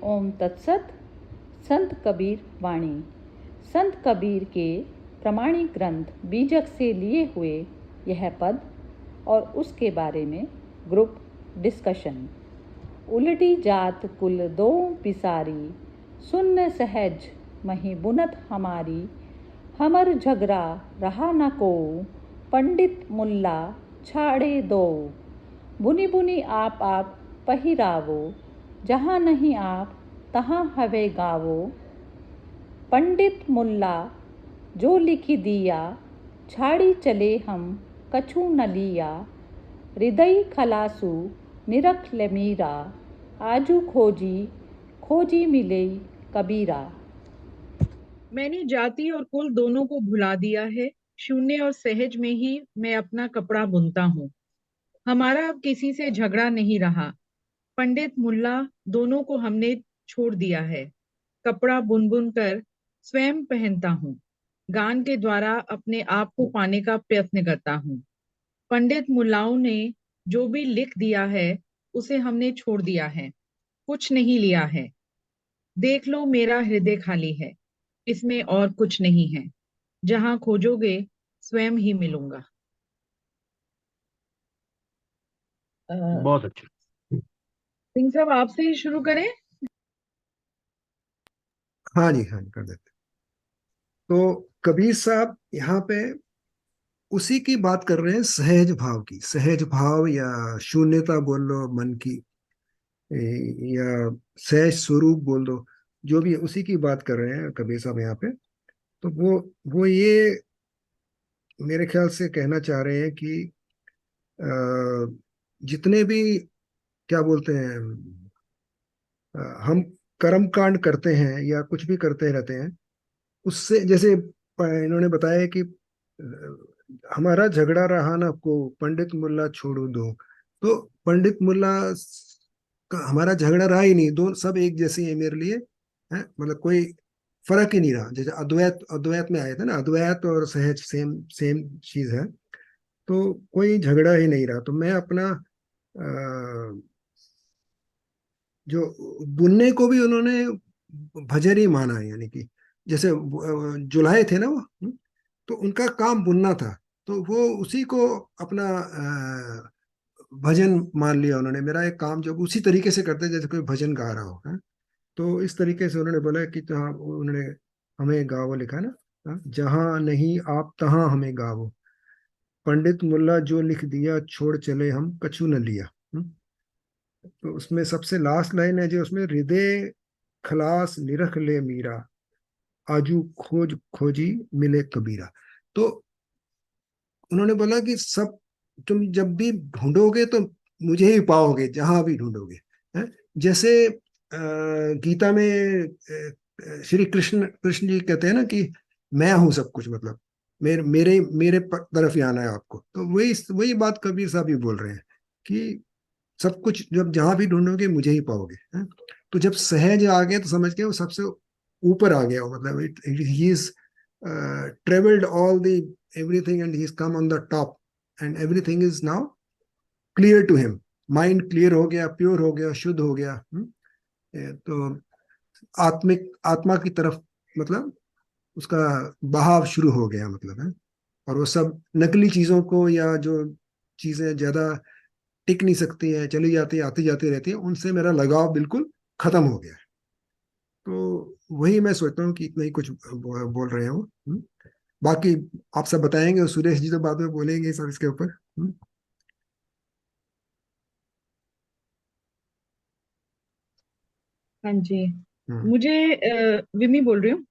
ओम तत्सत। संत कबीर वाणी। संत कबीर के प्रमाणिक ग्रंथ बीजक से लिए हुए यह पद और उसके बारे में ग्रुप डिस्कशन। उलटी जात कुल दो पिसारी, सुन्न सहज मही बुनत हमारी। हमर झगड़ा रहा न को, पंडित मुल्ला छाड़े दो। बुनी बुनी आप पहिरावो, जहाँ नहीं आप तहाँ हवे गावो। पंडित मुल्ला जो लिखी दिया, छाड़ी चले हम कछु न लिया। हृदय खलासू निरख ले मीरा, आजू खोजी खोजी मिले कबीरा। मैंने जाति और कुल दोनों को भुला दिया है, शून्य और सहज में ही मैं अपना कपड़ा बुनता हूँ। हमारा अब किसी से झगड़ा नहीं रहा, पंडित मुल्ला दोनों को हमने छोड़ दिया है। कपड़ा बुन बुन कर स्वयं पहनता हूँ, गान के द्वारा अपने आप को पाने का प्रयत्न करता हूँ। पंडित मुल्लाओं ने जो भी लिख दिया है उसे हमने छोड़ दिया है, कुछ नहीं लिया है। देख लो मेरा हृदय खाली है, इसमें और कुछ नहीं है। जहां खोजोगे स्वयं ही मिलूंगा। बहुत अच्छा। सिंह साहब आपसे ही शुरू करें। हाँ जी, हाँ जी, कर देते। तो कबीर साहब यहाँ पे उसी की बात कर रहे हैं, सहज भाव की। सहज भाव या शून्यता बोल लो मन की, या सहज स्वरूप बोल दो, जो भी है, उसी की बात कर रहे हैं कबीर साहब यहाँ पे। तो वो ये मेरे ख्याल से कहना चाह रहे हैं कि जितने भी क्या बोलते हैं, हम कर्म कांड करते हैं या कुछ भी करते रहते हैं, उससे जैसे इन्होंने बताया कि हमारा झगड़ा रहा ना को, पंडित मुल्ला छोड़ो दो। तो पंडित मुल्ला का हमारा झगड़ा रहा ही नहीं, दो सब एक जैसे हैं मेरे लिए। है मतलब कोई फर्क ही नहीं रहा। जैसे अद्वैत अद्वैत में आए थे ना, अद्वैत और सहज सेम सेम चीज है। तो कोई झगड़ा ही नहीं रहा। तो मैं अपना जो बुनने को भी उन्होंने भजन ही माना है, यानी कि जैसे जुलाहे थे ना वो, तो उनका काम बुनना था। तो वो उसी को अपना भजन मान लिया उन्होंने। मेरा एक काम जो उसी तरीके से करते जैसे कोई भजन गा रहा हो, है? तो इस तरीके से उन्होंने बोला कि जहाँ उन्होंने हमें गावो लिखा ना, हाँ? जहाँ नहीं आप तहाँ हमें गावो। पंडित मुल्ला जो लिख दिया, छोड़ चले हम कछु न लिया। तो उसमें सबसे लास्ट लाइन है जो उसमें, हृदय खलास निरख ले मीरा, आजू खोज खोजी मिले कबीरा। तो उन्होंने बोला कि सब तुम जब भी ढूंढोगे तो मुझे ही पाओगे, जहां भी ढूंढोगे। है? जैसे गीता में श्री कृष्ण कृष्ण जी कहते हैं ना कि मैं हूं सब कुछ, मतलब मेरे मेरे मेरे तरफ ही आना है आपको। तो वही वही बात कबीर साहब भी बोल रहे हैं कि सब कुछ जब जहां भी ढूंढोगे मुझे ही पाओगे। है? तो जब सहज आ गए तो समझ गए वो सबसे ऊपर आ गया। मतलब he is travelled all the everything and he is come on the top, and everything is now clear to him. Mind clear हो गया, प्योर हो गया, शुद्ध हो गया। तो आत्मिक आत्मा की तरफ, मतलब उसका बहाव शुरू हो गया, मतलब है। और वो सब नकली चीजों को, या जो चीजें ज्यादा टिक नहीं सकती है, चली जाती है, आती जाती रहती है, उनसे मेरा लगाव बिल्कुल खत्म हो गया है। तो वही मैं सोचता हूँ कि इतना ही कुछ बोल रहे हैं वो। बाकी आप सब बताएंगे और सुरेश जी तो बाद में बोलेंगे सब इसके ऊपर। हाँ जी। हम्म। मुझे विमी बोल रही हूँ।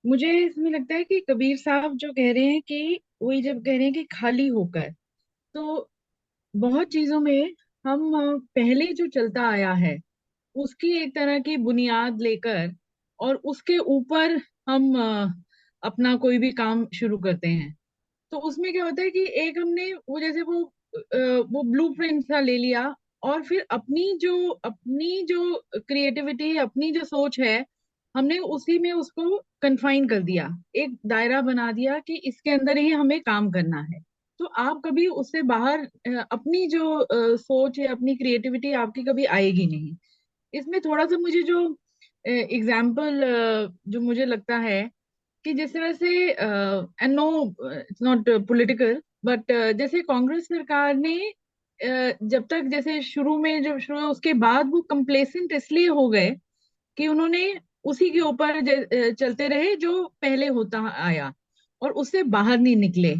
मुझे इसमें लगता है कि कबीर साहब जो कह रहे हैं कि वही जब कह रहे हैं कि खाली होकर, तो बहुत चीजों में हम पहले जो चलता आया है उसकी एक तरह की बुनियाद लेकर और उसके ऊपर हम अपना कोई भी काम शुरू करते हैं। तो उसमें क्या होता है कि एक हमने वो जैसे वो ब्लूप्रिंट सा ले लिया, और फिर अपनी जो क्रिएटिविटी, अपनी जो सोच है, हमने उसी में उसको कन्फाइन कर दिया, एक दायरा बना दिया कि इसके अंदर ही हमें काम करना है। तो आप कभी उससे बाहर अपनी जो सोच है, अपनी क्रिएटिविटी आपकी कभी आएगी नहीं। इसमें थोड़ा सा मुझे जो एग्जाम्पल जो मुझे लगता है कि जिस तरह से, and no it's not political, but जैसे कांग्रेस सरकार ने जब तक, जैसे शुरू में जब शुरू उसके बाद वो कंप्लेसेंट इसलिए हो गए कि उन्होंने उसी के ऊपर चलते रहे जो पहले होता आया, और उससे बाहर नहीं निकले।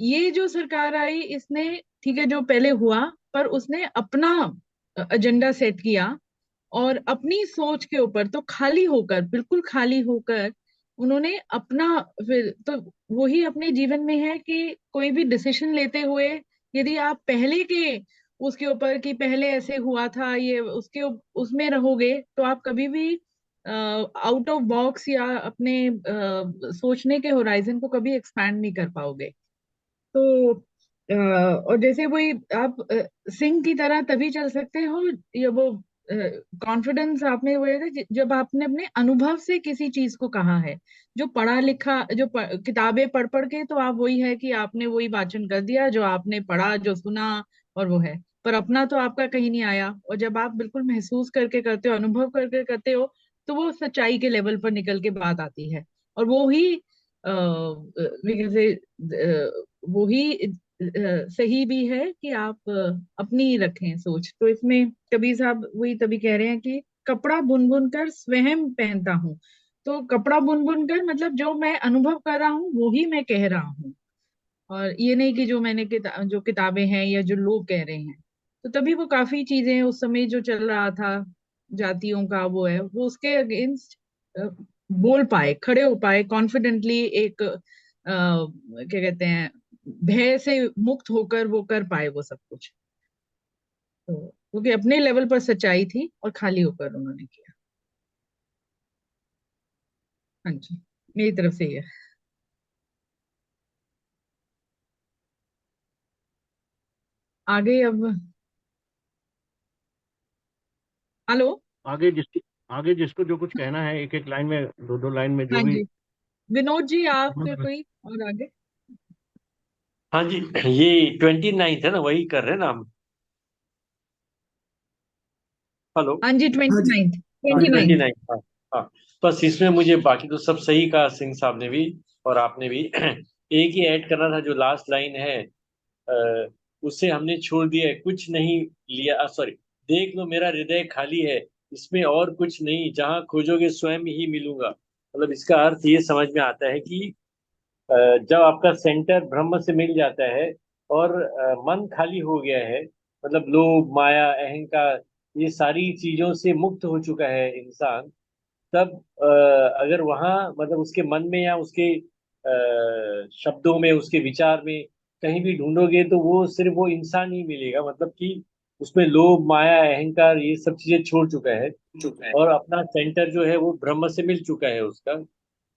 ये जो सरकार आई इसने, ठीक है, जो पहले हुआ, पर उसने अपना एजेंडा सेट किया, और अपनी सोच के ऊपर तो खाली होकर, बिल्कुल खाली होकर उन्होंने अपना, फिर तो वही अपने जीवन में है कि कोई भी डिसीजन लेते हुए यदि आप पहले के उसके ऊपर कि पहले ऐसे हुआ था, ये उसके उसमें रहोगे, तो आप कभी भी आउट ऑफ बॉक्स या अपने सोचने के होराइजन को कभी एक्सपैंड नहीं कर पाओगे। तो और जैसे वही आप सिंह की तरह तभी चल सकते हो, ये वो कॉन्फिडेंस आप में वो है जब आपने अपने अनुभव से किसी चीज को कहा है। जो पढ़ा लिखा, जो किताबें पढ़ पढ़ के तो आप वही है कि आपने वही वाचन कर दिया जो आपने पढ़ा, जो सुना, और वो है, पर अपना तो आपका कहीं नहीं आया। और जब आप बिल्कुल महसूस करके करते हो, अनुभव करके करते हो, तो वो सच्चाई के लेवल पर निकल के बात आती है। और वो ही वो ही सही भी है कि आप अपनी रखें सोच। तो इसमें कबीर साहब वही तभी कह रहे हैं कि कपड़ा बुन बुन कर स्वयं पहनता हूँ। तो कपड़ा बुन बुन कर मतलब जो मैं अनुभव कर रहा हूँ वो ही मैं कह रहा हूँ, और ये नहीं कि जो मैंने जो किताबें हैं या जो लोग कह रहे हैं। तो तभी वो काफी चीजें उस समय जो चल रहा था, जातियों का वो है, वो उसके अगेंस्ट बोल पाए, खड़े हो पाए कॉन्फिडेंटली, एक क्या कहते हैं, भय से मुक्त होकर वो कर पाए वो सब कुछ। तो क्योंकि अपने लेवल पर सच्चाई थी और खाली होकर उन्होंने किया। हाँ जी, मेरी तरफ से ये। आगे अब, हेलो। आगे जिसकी आगे जिसको जो कुछ कहना है, एक एक लाइन में, दो दो लाइन में, जो हाँ भी। जी, विनोद जी, आप फिर कोई और आगे। हाँ जी, ये 29 है ना, वही कर रहे हैं ना हम। हेलो। हाँ जी, हाँ ट्वेंटी जी। नाइन्थ हाँ ट्वेंटी जी। 29। नाइन्थ हाँ। हाँ। बस इसमें मुझे बाकी तो सब सही कहा, सिंह साहब ने भी और आपने भी। एक ही ऐड करना था, जो लास्ट लाइन है, उसे हमने छोड़ दिया है, कुछ नहीं लिया, सॉरी। देख लो मेरा हृदय खाली है, इसमें और कुछ नहीं, जहां खोजोगे स्वयं ही मिलूंगा। मतलब इसका अर्थ ये समझ में आता है कि जब आपका सेंटर ब्रह्म से मिल जाता है और मन खाली हो गया है, मतलब लोभ माया अहंकार, ये सारी चीजों से मुक्त हो चुका है इंसान, तब अगर वहाँ मतलब उसके मन में या उसके शब्दों में, उसके विचार में कहीं भी ढूंढोगे, तो वो सिर्फ वो इंसान ही मिलेगा, मतलब कि उसमें लोभ माया अहंकार ये सब चीजें छोड़ चुका है और अपना सेंटर जो है वो ब्रह्म से मिल चुका है उसका।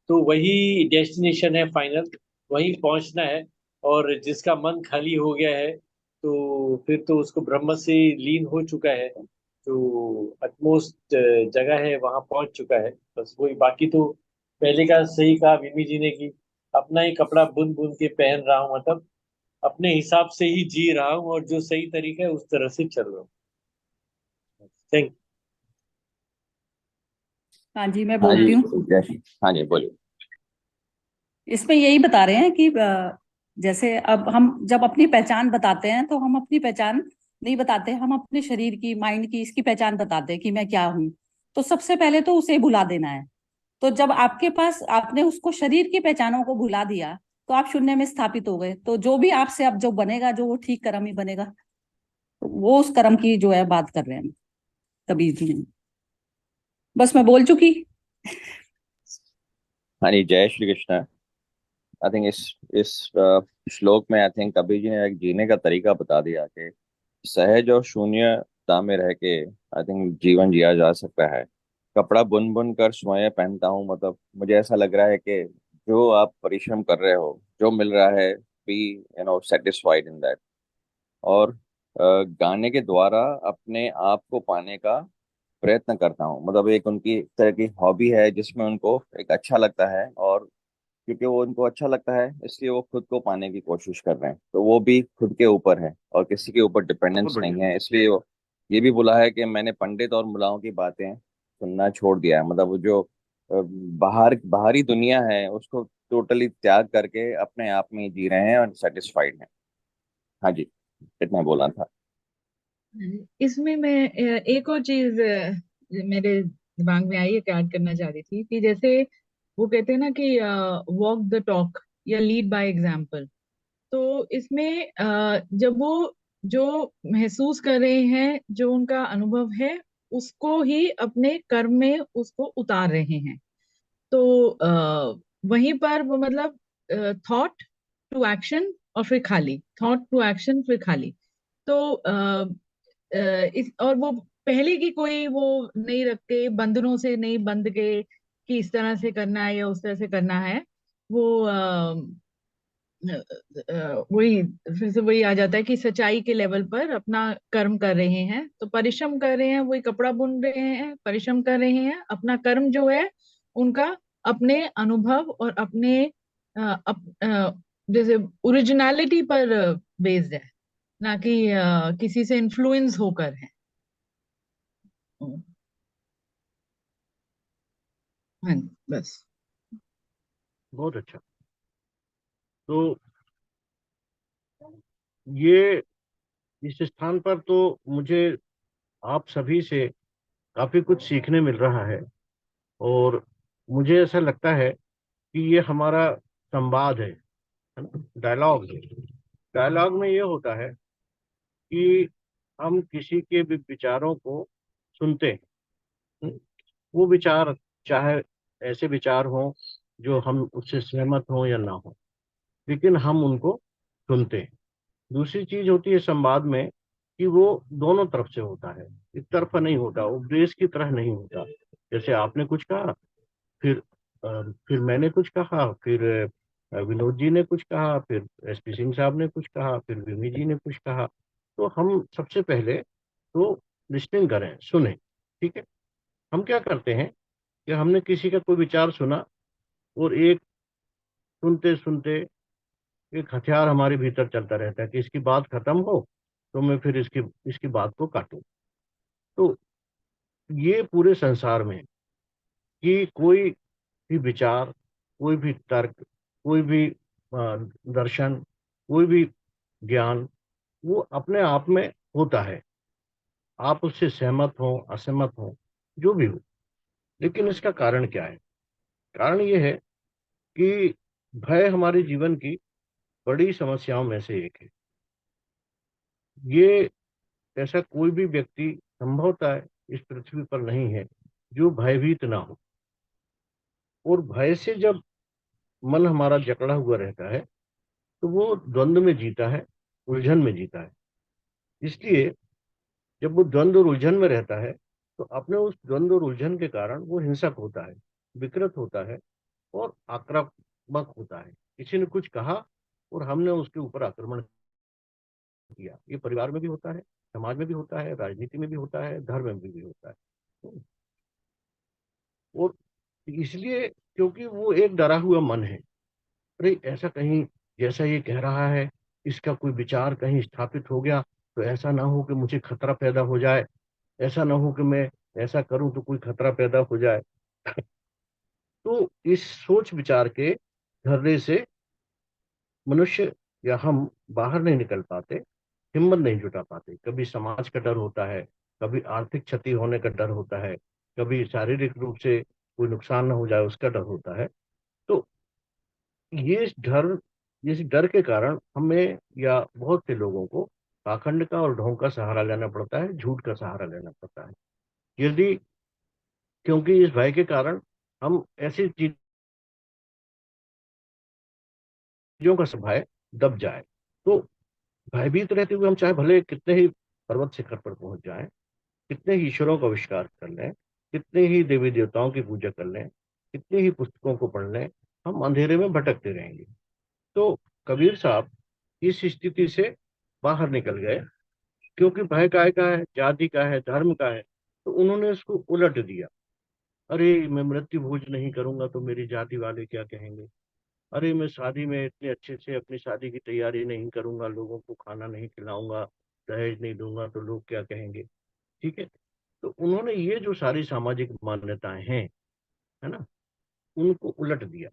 तो वही डेस्टिनेशन है फाइनल, वही पहुंचना है। और जिसका मन खाली हो गया है, तो फिर तो उसको ब्रह्म से लीन हो चुका है, तो अटमोस्ट जगह है वहां पहुंच चुका है। बस वही, बाकी तो पहले का सही कहा मिमी जी ने कि अपना ही कपड़ा बुन बुन के पहन रहा हूँ, मतलब अपने हिसाब से ही जी रहा हूँ और जो सही तरीका है उस तरह से चल रहा हूँ। थैंक। हाँ जी, मैं हाँ बोलती जी, हूँ। हाँ जी, बोलिए। इसमें यही बता रहे हैं कि जैसे अब हम जब अपनी पहचान बताते हैं तो हम अपनी पहचान नहीं बताते, हम अपने शरीर की, माइंड की, इसकी पहचान बताते हैं कि मैं क्या हूँ। तो सबसे पहले तो उसे भुला देना है। तो जब आपके पास, आपने उसको शरीर की पहचानों को भुला दिया, तो आप शून्य में स्थापित हो गए। तो जो भी आपसे अब जो बनेगा, जो वो ठीक कर्म ही बनेगा। तो वो उस कर्म की जो है बात कर रहे हैं कबीर जी ने। बस मैं बोल चुकी। हाँ जी, जय श्री कृष्ण। आई थिंक इस श्लोक में आई थिंक कबीर जी ने एक जीने का तरीका बता दिया कि सहज और शून्यता में रह के आई थिंक जीवन जिया जा सकता है। कपड़ा बुन बुन कर स्वयं पहनता हूँ, मतलब मुझे ऐसा लग रहा है कि जो आप परिश्रम कर रहे हो, जो मिल रहा है, बी सेटिस्फाइड इन दैट। और गाने के द्वारा अपने आप को पाने का प्रयत्न करता हूँ, मतलब एक उनकी एक तरह की हॉबी है जिसमें उनको एक अच्छा लगता है, और क्योंकि वो उनको अच्छा लगता है इसलिए वो खुद को पाने की कोशिश कर रहे हैं। तो वो भी खुद के ऊपर है और किसी के ऊपर बहुत डिपेंडेंस बढ़िया। नहीं है, इसलिए वो ये भी बोला है कि मैंने पंडित और मुलाओं की बातें सुनना छोड़ दिया है। मतलब वो जो बाहरी दुनिया है उसको टोटली त्याग करके अपने आप में ही जी रहे हैं और सेटिस्फाइड हैं। हाँ जी, इतना बोला था। इसमें मैं एक और चीज मेरे दिमाग में आई है, ऐड करना चाह रही थी कि जैसे वो कहते हैं ना कि वॉक द टॉक या लीड बाय एग्जाम्पल। तो इसमें जब वो जो महसूस कर रहे हैं, जो उनका अनुभव है, उसको ही अपने कर्म में उसको उतार रहे हैं। तो वहीं पर वो मतलब थॉट टू एक्शन और फिर खाली, थॉट टू एक्शन फिर खाली। तो इस और वो पहले की कोई वो नहीं रखते, बंधनों से नहीं बंध के कि इस तरह से करना है या उस तरह से करना है। वो वही फिर से वही आ जाता है कि सच्चाई के लेवल पर अपना कर्म कर रहे हैं, तो परिश्रम कर रहे हैं, वही कपड़ा बुन रहे हैं, परिश्रम कर रहे हैं, अपना कर्म जो है उनका अपने अनुभव और अपने जैसे ओरिजिनलिटी पर बेस्ड है, ना कि किसी से इन्फ्लुएंस होकर है। हाँ जी, बस। बहुत अच्छा। तो ये इस स्थान पर तो मुझे आप सभी से काफी कुछ सीखने मिल रहा है। और मुझे ऐसा लगता है कि ये हमारा संवाद है ना, डायलॉग है। डायलॉग में ये होता है कि हम किसी के भी विचारों को सुनते हैं। वो विचार चाहे ऐसे विचार हों जो हम उससे सहमत हों या ना हो, लेकिन हम उनको सुनते हैं। दूसरी चीज होती है संवाद में कि वो दोनों तरफ से होता है, एक तरफा नहीं होता, उपदेश की तरह नहीं होता। जैसे आपने कुछ कहा, फिर फिर मैंने कुछ कहा, फिर विनोद जी ने कुछ कहा, फिर एसपी सिंह साहब ने कुछ कहा, फिर विमी जी ने कुछ कहा। तो हम सबसे पहले तो लिस्टिंग करें, सुने। ठीक है। हम क्या करते हैं कि हमने किसी का कोई विचार सुना, और एक सुनते सुनते एक हथियार हमारे भीतर चलता रहता है कि इसकी बात खत्म हो तो मैं फिर इसकी इसकी बात को काटूं। तो ये पूरे संसार में कि कोई भी विचार, कोई भी तर्क, कोई भी दर्शन, कोई भी ज्ञान, वो अपने आप में होता है। आप उससे सहमत हो, असहमत हो, जो भी हो। लेकिन इसका कारण क्या है? कारण ये है कि भय हमारे जीवन की बड़ी समस्याओं में से एक है। ये ऐसा कोई भी व्यक्ति संभवतः इस पृथ्वी पर नहीं है जो भयभीत ना हो। और भय से जब मन हमारा जकड़ा हुआ रहता है तो वो द्वंद्व में जीता है, उलझन में जीता है। इसलिए जब वो द्वंद्व और उलझन में रहता है तो अपने उस द्वंद्व और उलझन के कारण वो हिंसक होता है, विकृत होता है और आक्रामक होता है। किसी ने कुछ कहा और हमने उसके ऊपर आक्रमण किया। ये परिवार में भी होता है, समाज में भी होता है, राजनीति में भी होता है, धर्म में भी होता है। और इसलिए क्योंकि वो एक डरा हुआ मन है। अरे ऐसा कहीं, जैसा ये कह रहा है, इसका कोई विचार कहीं स्थापित हो गया तो ऐसा ना हो कि मुझे खतरा पैदा हो जाए, ऐसा ना हो कि मैं ऐसा करूं तो कोई खतरा पैदा हो जाए। तो इस सोच विचार के धरने से मनुष्य या हम बाहर नहीं निकल पाते, हिम्मत नहीं जुटा पाते। कभी समाज का डर होता है, कभी आर्थिक क्षति होने का डर होता है, कभी शारीरिक रूप से कोई नुकसान ना हो जाए उसका डर होता है। तो ये डर, इस डर के कारण हमें या बहुत से लोगों को पाखंड का और ढोंग का सहारा लेना पड़ता है, झूठ का सहारा लेना पड़ता है। यदि क्योंकि इस भय के कारण हम ऐसी चीजों का भय दब जाए, तो भयभीत रहते हुए हम चाहे भले कितने ही पर्वत शिखर पर पहुंच जाएं, कितने ही ईश्वरों का आविष्कार कर लें, कितने ही देवी देवताओं की पूजा कर लें, कितनी ही पुस्तकों को पढ़ लें, हम अंधेरे में भटकते रहेंगे। तो कबीर साहब इस स्थिति से बाहर निकल गए, क्योंकि भय काय का है, जाति का है, धर्म का है। तो उन्होंने उसको उलट दिया। अरे मैं मृत्यु भोज नहीं करूंगा तो मेरी जाति वाले क्या कहेंगे? अरे मैं शादी में इतने अच्छे से अपनी शादी की तैयारी नहीं करूंगा, लोगों को खाना नहीं खिलाऊंगा, दहेज नहीं दूंगा तो लोग क्या कहेंगे? ठीक है। तो उन्होंने ये जो सारी सामाजिक मान्यताएं हैं, है ना, उनको उलट दिया।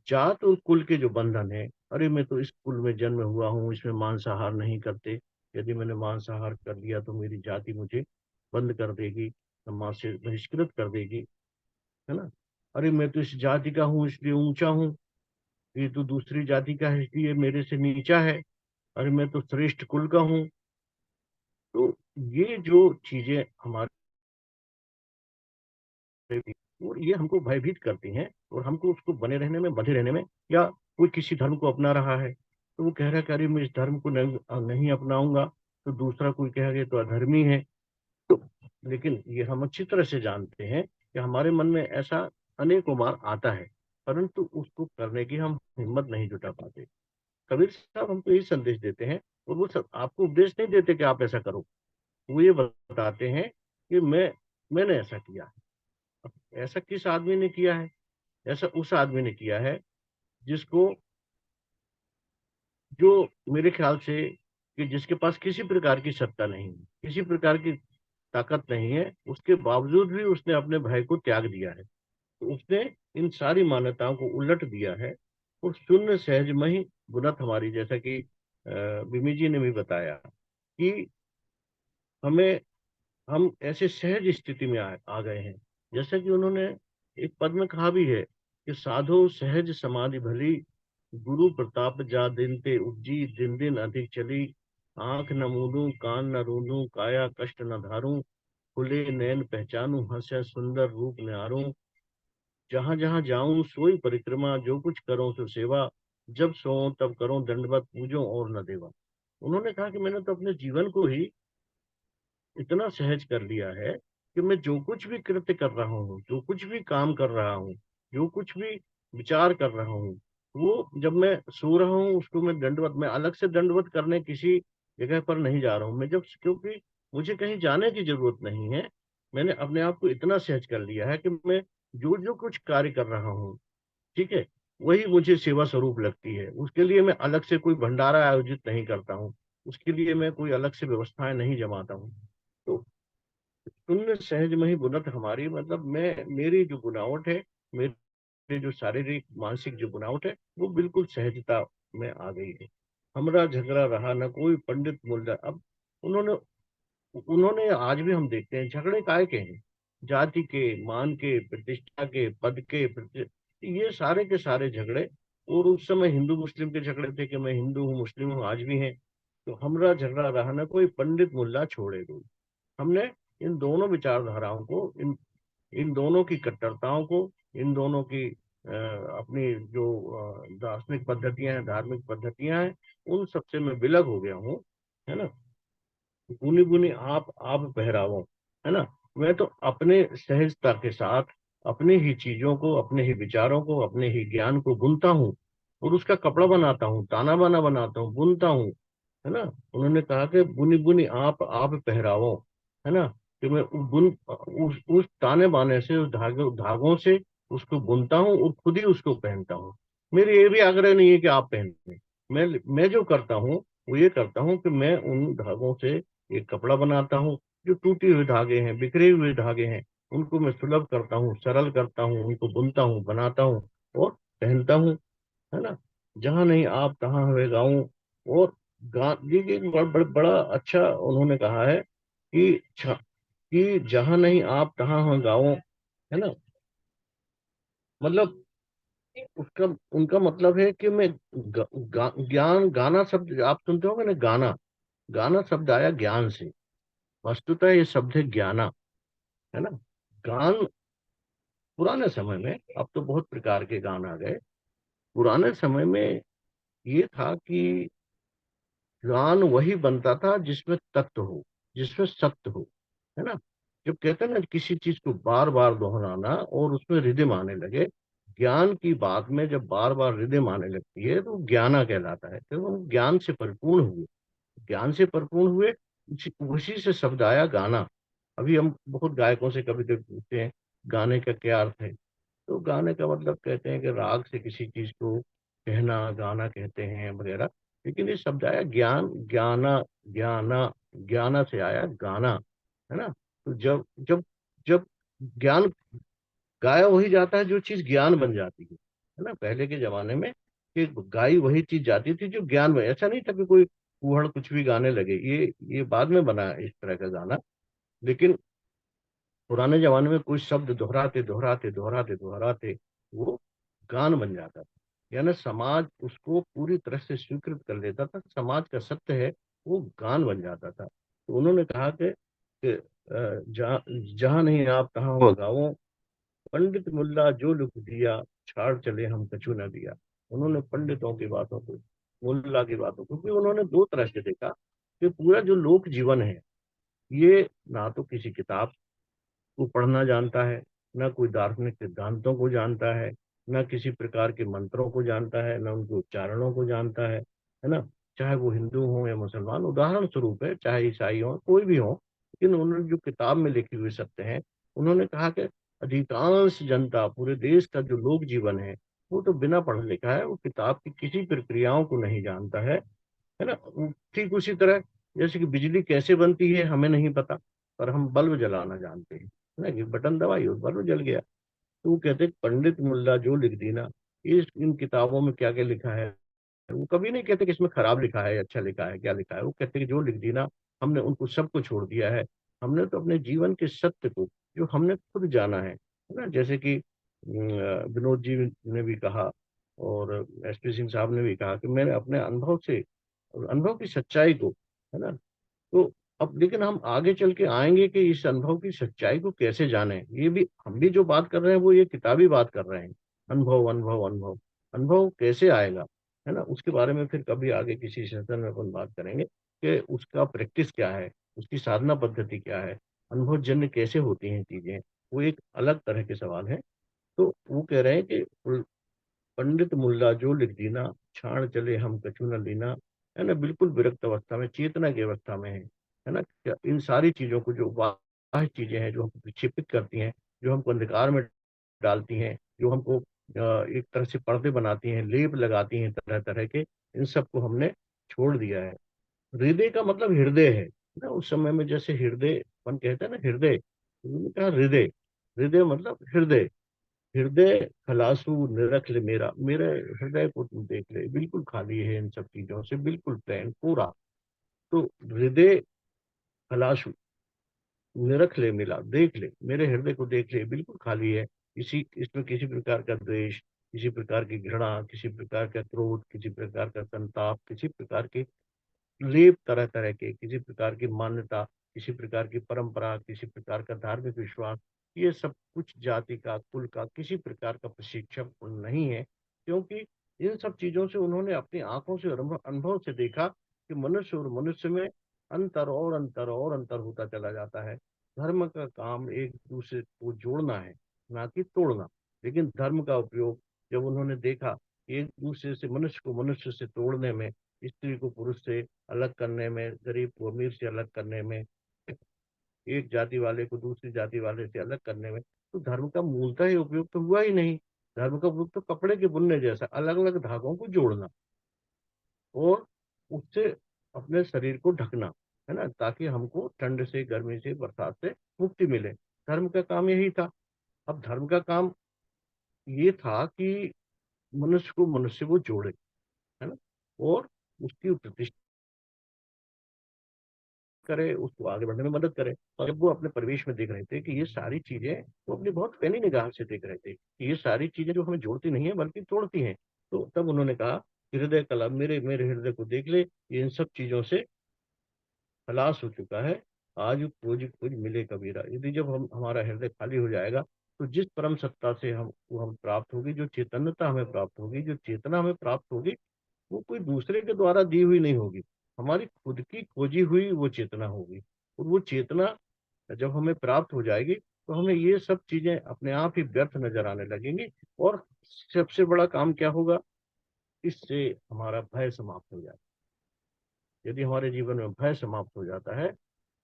जात और कुल के जो बंधन है, अरे मैं तो इस कुल में जन्म हुआ हूँ, इसमें मांसाहार नहीं करते, यदि मैंने मांसाहार कर लिया तो मेरी जाति मुझे बंद कर देगी, समाज से बहिष्कृत कर देगी, है ना। अरे मैं तो इस जाति का हूँ इसलिए ऊंचा हूँ, ये तो दूसरी जाति का है इसलिए मेरे से नीचा है, अरे मैं तो श्रेष्ठ कुल का हूँ। तो ये जो चीजें हमारे, और ये हमको भयभीत करती हैं, और हमको उसको बने रहने में, बंधे रहने में, या कोई किसी धर्म को अपना रहा है तो वो कह रहा है कि अरे मैं इस धर्म को नहीं अपनाऊंगा, तो दूसरा कोई कहेगा ये तो अधर्मी है। तो लेकिन ये हम अच्छी तरह से जानते हैं कि हमारे मन में ऐसा अनेकों बार आता है, परंतु उसको करने की हम हिम्मत नहीं जुटा पाते। कबीर साहब हमको यही संदेश देते हैं, और वो सब आपको उपदेश नहीं देते कि आप ऐसा करो, वो ये बताते हैं कि मैंने ऐसा किया है। अब ऐसा किस आदमी ने किया है? ऐसा उस आदमी ने किया है जिसको, जो मेरे ख्याल से, कि जिसके पास किसी प्रकार की सत्ता नहीं है, किसी प्रकार की ताकत नहीं है, उसके बावजूद भी उसने अपने भाई को त्याग दिया है। तो उसने इन सारी मान्यताओं को उलट दिया है, और शून्य सहज में ही बुनत हमारी, जैसा कि बिमी जी ने भी बताया कि हमें, हम ऐसे सहज स्थिति में आ गए हैं। जैसा कि उन्होंने एक पद में कहा भी है कि साधो सहज समाधि भली, गुरु प्रताप जा दिन ते उपजी, दिन दिन अधिक चली, आंख न मूंदूं कान न रूंदूं, काया कष्ट न धारूं, खुले नैन पहचानूं, हंस्य सुंदर रूप निहारूं, जहां जहां जाऊं सोई परिक्रमा, जो कुछ करो सो सेवा, जब सोऊं तब करो दंडवत पूजो और न देवा। उन्होंने कहा कि मैंने तो अपने जीवन को ही इतना सहज कर लिया है कि मैं जो कुछ भी कृत्य कर रहा हूँ, जो कुछ भी काम कर रहा हूँ, जो कुछ भी विचार कर रहा हूँ, वो जब मैं सो रहा हूँ उसको मैं दंडवत, मैं अलग से दंडवत करने किसी जगह पर नहीं जा रहा हूँ मैं, जब, क्योंकि मुझे कहीं जाने की जरूरत नहीं है। मैंने अपने आप को इतना सहज कर लिया है कि मैं जो जो कुछ कार्य कर रहा हूँ, ठीक है, वही मुझे सेवा स्वरूप लगती है। उसके लिए मैं अलग से कोई भंडारा आयोजित नहीं करता हूँ, उसके लिए मैं कोई अलग से व्यवस्थाएं नहीं जमाता हूँ। तो शून्य सहज में ही बुनत हमारी, मतलब मैं, मेरी जो बुनावट है, मेरे जो शारीरिक मानसिक जो बुनावट है, वो बिल्कुल सहजता में आ गई है। हमरा झगड़ा रहा न कोई पंडित मुल्ला। अब उन्होंने उन्होंने आज भी हम देखते हैं झगड़े काय के हैं, जाति के, मान के, प्रतिष्ठा के, पद के ये सारे के सारे झगड़े। और उस समय हिंदू मुस्लिम के झगड़े थे कि मैं हिंदू हूँ मुस्लिम हूँ, आज भी हैं। तो हमरा झगड़ा रहा न कोई पंडित मुल्ला छोड़े कोई। हमने इन दोनों विचारधाराओं को, इन इन दोनों की कट्टरताओं को, इन दोनों की अपनी जो दार्शनिक पद्धतियां हैं, धार्मिक पद्धतियां हैं, उन सबसे मैं विलग हो गया हूँ, है ना। बुनी बुनी आप पहरावो, है ना। मैं तो अपने सहजता के साथ अपने ही चीजों को, अपने ही विचारों को, अपने ही ज्ञान को बुनता हूँ, और उसका कपड़ा बनाता हूँ, ताना बाना बनाता हूँ, बुनता हूँ, है ना। उन्होंने कहा कि बुनी बुनी आप पहरावो, है ना। कि मैं उस ताने बाने से, उस धागों से उसको बुनता हूँ, और खुद ही उसको पहनता हूँ। मेरी ये भी आग्रह नहीं है कि आप पहने। मैं जो करता हूँ वो ये करता हूँ कि मैं उन धागों से एक कपड़ा बनाता हूँ। जो टूटे हुए धागे हैं, बिखरे हुए धागे हैं, उनको मैं सुलभ करता हूँ, सरल करता हूँ, उनको बुनता हूँ, बनाता हूँ और पहनता हूँ, है ना। जहाँ नहीं आप तहाँ हुए गाऊं। और देखिए एक बड़ा अच्छा उन्होंने कहा है कि जहाँ नहीं आप तहाँ हो गाऊं, है ना। मतलब उसका, उनका मतलब है कि मैं ज्ञान, गाना शब्द आप सुनते होंगे ना, गाना, गाना शब्द आया ज्ञान से। वस्तुतः ये शब्द है ज्ञाना, है ना। गान, पुराने समय में, अब तो बहुत प्रकार के गान आ गए, पुराने समय में ये था कि ज्ञान वही बनता था जिसमें तत्व हो, जिसमें सत्य हो, है ना। जब कहते हैं ना किसी चीज को बार बार दोहराना और उसमें रिदम आने लगे, ज्ञान की बात में जब बार बार रिदम आने लगती है तो ज्ञाना कहलाता है। तो हम ज्ञान से परिपूर्ण हुए, ज्ञान से परिपूर्ण हुए, उसी से शब्द आया गाना। अभी हम बहुत गायकों से कभी कभी पूछते हैं गाने का क्या अर्थ है, तो गाने का मतलब कहते हैं कि राग से किसी चीज को कहना, गाना कहते हैं वगैरह। लेकिन ये शब्द आया ज्ञान, ज्ञाना, ज्ञाना, ज्ञाना से आया गाना। है ना। तो जब जब जब ज्ञान गाया वही जाता है जो चीज ज्ञान बन जाती है ना। पहले के जमाने में कि गाई वही चीज जाती थी जो ज्ञान में, ऐसा नहीं था कि कोई कूहड़ कुछ भी गाने लगे, ये बाद में बना है इस तरह का गाना। लेकिन पुराने जमाने में कोई शब्द दोहराते दोहराते दोहराते दोहराते वो गान बन जाता था, यानी समाज उसको पूरी तरह से स्वीकृत कर लेता था, समाज का सत्य है, वो गान बन जाता था। तो उन्होंने कहा कि जहाँ जहाँ नहीं आप तहाँ हो गाओ, पंडित मुल्ला जो लिख दिया, छाड़ चले हम कछु न दिया। उन्होंने पंडितों की बातों को, मुल्ला की बातों को, क्योंकि उन्होंने दो तरह से देखा कि पूरा जो लोक जीवन है ये ना तो किसी किताब को पढ़ना जानता है, ना कोई दार्शनिक सिद्धांतों को जानता है, ना किसी प्रकार के मंत्रों को जानता है, ना उनके उच्चारणों को जानता है ना। चाहे वो हिंदू हो या मुसलमान, उदाहरण स्वरूप है, चाहे ईसाई हो, कोई भी हो, लेकिन उन्होंने जो किताब में लिखी हुई सत्य है, उन्होंने कहा कि अधिकांश जनता, पूरे देश का जो लोक जीवन है, वो तो बिना पढ़ा लिखा है, वो किताब की किसी प्रक्रियाओं को नहीं जानता है ना। ठीक उसी तरह जैसे कि बिजली कैसे बनती है हमें नहीं पता, पर हम बल्ब जलाना जानते हैं, है ना, कि बटन दबाई और बल्ब जल गया। तो वो कहते हैं पंडित मुल्ला जो लिख दी ना, इस इन किताबों में क्या क्या लिखा है, वो कभी नहीं कहते कि इसमें खराब लिखा है, अच्छा लिखा है, क्या लिखा है। वो कहते हैं कि जो लिख दी ना, हमने उनको सबको छोड़ दिया है। हमने तो अपने जीवन के सत्य को, जो हमने खुद जाना है ना, जैसे कि विनोद जी ने भी कहा और एसपी सिंह साहब ने भी कहा कि मैंने अपने अनुभव से, अनुभव की सच्चाई को, है ना। तो अब लेकिन हम आगे चल के आएंगे कि इस अनुभव की सच्चाई को कैसे जाने, ये भी हम भी जो बात कर रहे हैं वो ये किताबी बात कर रहे हैं। अनुभव अनुभव अनुभव, अनुभव कैसे आएगा, है ना, उसके बारे में फिर कभी आगे किसी सेशन में अपन बात करेंगे कि उसका प्रैक्टिस क्या है, उसकी साधना पद्धति क्या है, अनुभव जन्य कैसे होती हैं चीजें, वो एक अलग तरह के सवाल है। तो वो कह रहे हैं कि पंडित मुल्ला जो लिख दीना, छाण चले हम कछु न लीना, है ना, बिल्कुल विरक्त अवस्था में, चेतना की अवस्था में है ना। क्या इन सारी चीजों को, जो बाह्य चीजें हैं जो हमको विक्षेपित करती हैं, जो हमको अंधकार में डालती हैं, जो हमको एक तरह से पर्दे बनाती हैं, लेप लगाती हैं तरह तरह के, इन सबको हमने छोड़ दिया है। हृदय का मतलब हृदय है ना। उस समय में जैसे हृदय अपन कहते हैं ना, हृदय, तो उन्होंने कहा हृदय, हृदय मतलब हृदय, हृदय खलासू निरख ले मेरा, मेरे हृदय को तू देख ले, बिल्कुल खाली है इन सब चीजों से, बिल्कुल प्लेन पूरा। तो हृदय खलासू निरख ले मिला, देख ले मेरे हृदय को, देख ले बिल्कुल खाली है, इसी इसमें किसी प्रकार का द्वेष, किसी प्रकार की घृणा, किसी प्रकार का क्रोध, किसी प्रकार का संताप, किसी प्रकार की लेप तरह तरह के, किसी प्रकार की मान्यता, किसी प्रकार की परंपरा, किसी प्रकार का धार्मिक विश्वास, ये सब कुछ जाति का, कुल का, किसी प्रकार का प्रशिक्षण नहीं है। क्योंकि इन सब चीजों से उन्होंने अपनी आंखों से और अनुभव से देखा कि मनुष्य और मनुष्य में अंतर और अंतर और अंतर होता चला जाता है। धर्म का काम एक दूसरे को जोड़ना है, ना कि तोड़ना। लेकिन धर्म का उपयोग जब उन्होंने देखा कि एक दूसरे से, मनुष्य को मनुष्य से तोड़ने में, स्त्री को पुरुष से अलग करने में, गरीब को अमीर से अलग करने में, एक जाति वाले को दूसरी जाति वाले से अलग करने में, तो धर्म का मूलतः ही उपयोग तो हुआ ही नहीं। धर्म का उपयोग तो कपड़े के बुनने जैसा, अलग अलग धागों को जोड़ना और उससे अपने शरीर को ढकना, है ना, ताकि हमको ठंड से, गर्मी से, बरसात से मुक्ति मिले। धर्म का काम यही था। अब धर्म का काम ये था कि मनुष्य को मनुष्य को जोड़े, है ना, और उसकी प्रतिष्ठा करे, उसको आगे बढ़ने में मदद करे। और जब वो अपने परिवेश में देख रहे थे कि ये सारी चीजें, वो अपनी बहुत पैनी निगाह से देख रहे थे कि ये सारी चीजें जो हमें जोड़ती नहीं है बल्कि तोड़ती हैं, तो तब उन्होंने कहा कि हृदय कला, मेरे मेरे हृदय को देख ले, ये इन सब चीजों से खलास हो चुका है। आज खोज खोज मिले कबीरा। यदि जब हम, हमारा हृदय खाली हो जाएगा, तो जिस परम सत्ता से हम प्राप्त होगी, जो चेतनता हमें प्राप्त होगी, जो चेतना हमें प्राप्त होगी, वो कोई दूसरे के द्वारा दी हुई नहीं होगी, हमारी खुद की खोजी हुई वो चेतना होगी। और वो चेतना जब हमें प्राप्त हो जाएगी, तो हमें ये सब चीजें अपने आप ही व्यर्थ नजर आने लगेंगी। और सबसे बड़ा काम क्या होगा, इससे हमारा भय समाप्त हो जाएगा। यदि हमारे जीवन में भय समाप्त हो जाता है,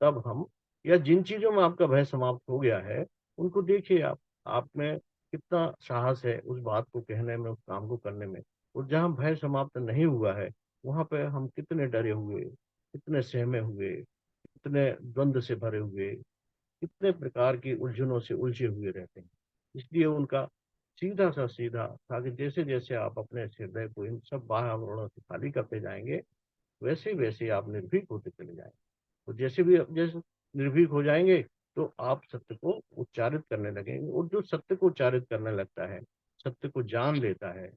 तब हम, या जिन चीजों में आपका भय समाप्त हो गया है, उनको देखिए आप में कितना साहस है उस बात को कहने में, उस काम को करने में। और जहाँ भय समाप्त नहीं हुआ है, वहां पे हम कितने डरे हुए, कितने सहमे हुए, कितने द्वंद्व से भरे हुए, कितने प्रकार की उलझनों से उलझे हुए रहते हैं। इसलिए उनका सीधा सा सीधा था कि जैसे जैसे आप अपने हृदय को इन सब बाह्य आवरणों से खाली करते जाएंगे, वैसे वैसे आप निर्भीक होते चले जाएंगे। तो जैसे निर्भीक हो जाएंगे तो आप सत्य को उच्चारित करने लगेंगे, और जो सत्य को उच्चारित करने लगता है, सत्य को जान लेता है,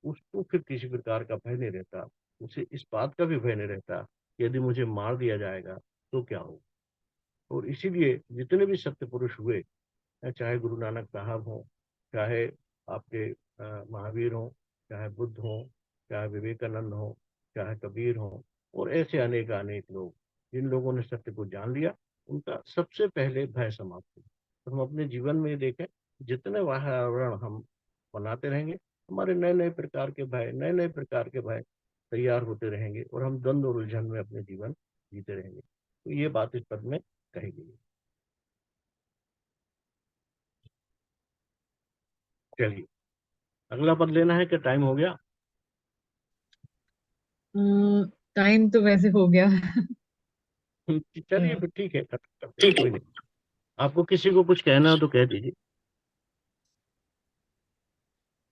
उसको फिर किसी प्रकार का भय नहीं रहता। उसे इस बात का भी भय नहीं रहता कि यदि मुझे मार दिया जाएगा तो क्या हो। और इसीलिए जितने भी सत्य पुरुष हुए, चाहे गुरु नानक साहब हों, चाहे आपके महावीर हों, चाहे बुद्ध हों, चाहे विवेकानंद हों, चाहे कबीर हों, और ऐसे अनेक अनेक लोग, जिन लोगों ने सत्य को जान लिया, उनका सबसे पहले भय समाप्त हुआ। तो हम अपने जीवन में देखें, जितने वातावरण हम बनाते रहेंगे, हमारे नए नए प्रकार के भय, नए नए प्रकार के भय तैयार होते रहेंगे, और हम द्वंद्व और उलझन में अपने जीवन जीते रहेंगे। तो ये बात इस पद में कही गई है। चलिए, अगला पद लेना है, क्या टाइम हो गया? टाइम तो वैसे हो गया। चलिए फिर ठीक है, खत्म करते हैं, कोई नहीं। आपको किसी को कुछ कहना हो तो कह दीजिए।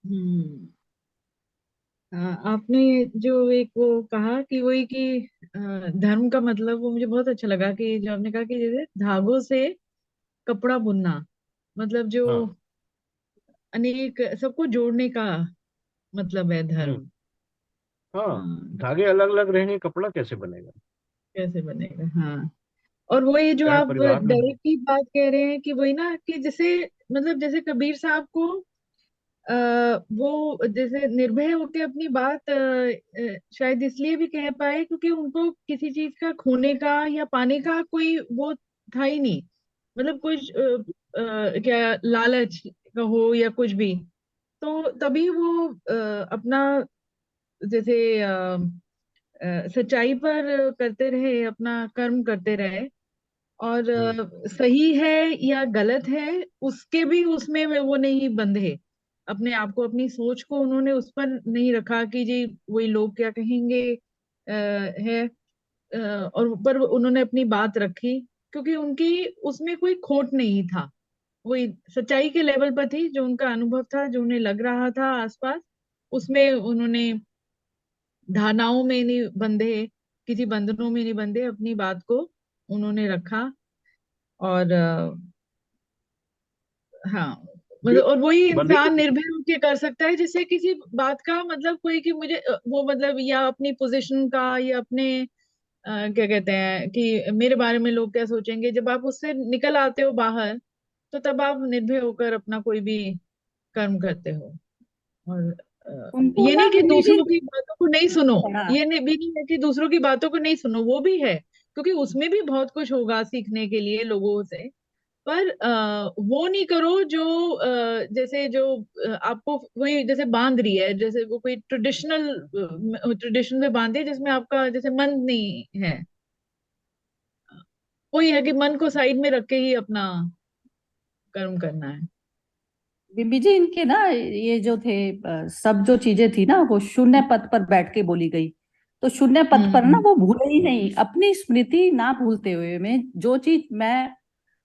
हम्म आपने जो एक वो कहा कि वही कि धर्म का मतलब, वो मुझे बहुत अच्छा लगा कि जो आपने कहा कि जैसे धागों से कपड़ा बुनना, मतलब जो हाँ। अनेक सबको जोड़ने का मतलब है हम्म। धर्म। हाँ। हाँ, धागे अलग अलग रहेंगे, कपड़ा कैसे बनेगा? कैसे बनेगा। हाँ, और वही जो चाहे आप परिवार में हो। डायरेक्टली बात कह रहे हैं कि वही ना कि जैसे मतलब जैसे कबीर साहब को वो जैसे निर्भय होकर अपनी बात शायद इसलिए भी कह पाए क्योंकि उनको किसी चीज का खोने का या पाने का कोई वो था ही नहीं। मतलब कुछ क्या लालच का हो या कुछ भी, तो तभी वो अपना जैसे सच्चाई पर करते रहे, अपना कर्म करते रहे। और हम्म। सही है या गलत है उसके भी उसमें वो नहीं बंधे। अपने आप को, अपनी सोच को उन्होंने उस पर नहीं रखा कि जी वही लोग क्या कहेंगे है। और पर उन्होंने अपनी बात रखी क्योंकि उनकी उसमें कोई खोट नहीं था। वही सच्चाई के लेवल पर थी, जो उनका अनुभव था, जो उन्हें लग रहा था आसपास, उसमें उन्होंने धारणाओं में नहीं बंधे, किसी बंधनों में नहीं बंधे, अपनी बात को उन्होंने रखा। और हाँ, मतलब और वही बंधे इंसान तो। निर्भय होकर कर सकता है जिससे किसी बात का मतलब कोई कि मुझे वो मतलब या अपनी पोजीशन का या अपने क्या कहते हैं कि मेरे बारे में लोग क्या सोचेंगे, जब आप उससे निकल आते हो बाहर, तो तब आप निर्भय होकर अपना कोई भी कर्म करते हो। और उनको ये ना नहीं कि मैंने भी दूसरों की बातों को नहीं सुनो, पढ़ा। ये नहीं भी नहीं है कि दूसरों की बातों को नहीं सुनो, वो भी है क्योंकि उसमें भी बहुत कुछ होगा सीखने के लिए लोगों से। पर वो नहीं करो जो जैसे जो आपको वही जैसे बांध रही है, जैसे वो कोई ट्रेडिशन में बांधे जिसमें आपका जैसे मन नहीं है। वही है कि मन को साइड में रख के ही अपना कर्म करना है। बिम्बी जी, इनके ना ये जो थे सब जो चीजें थी ना वो शून्य पद पर बैठ के बोली गई। तो शून्य पद पर ना हम्म वो भूले ही नहीं, अपनी स्मृति ना भूलते हुए मैं जो चीज मैं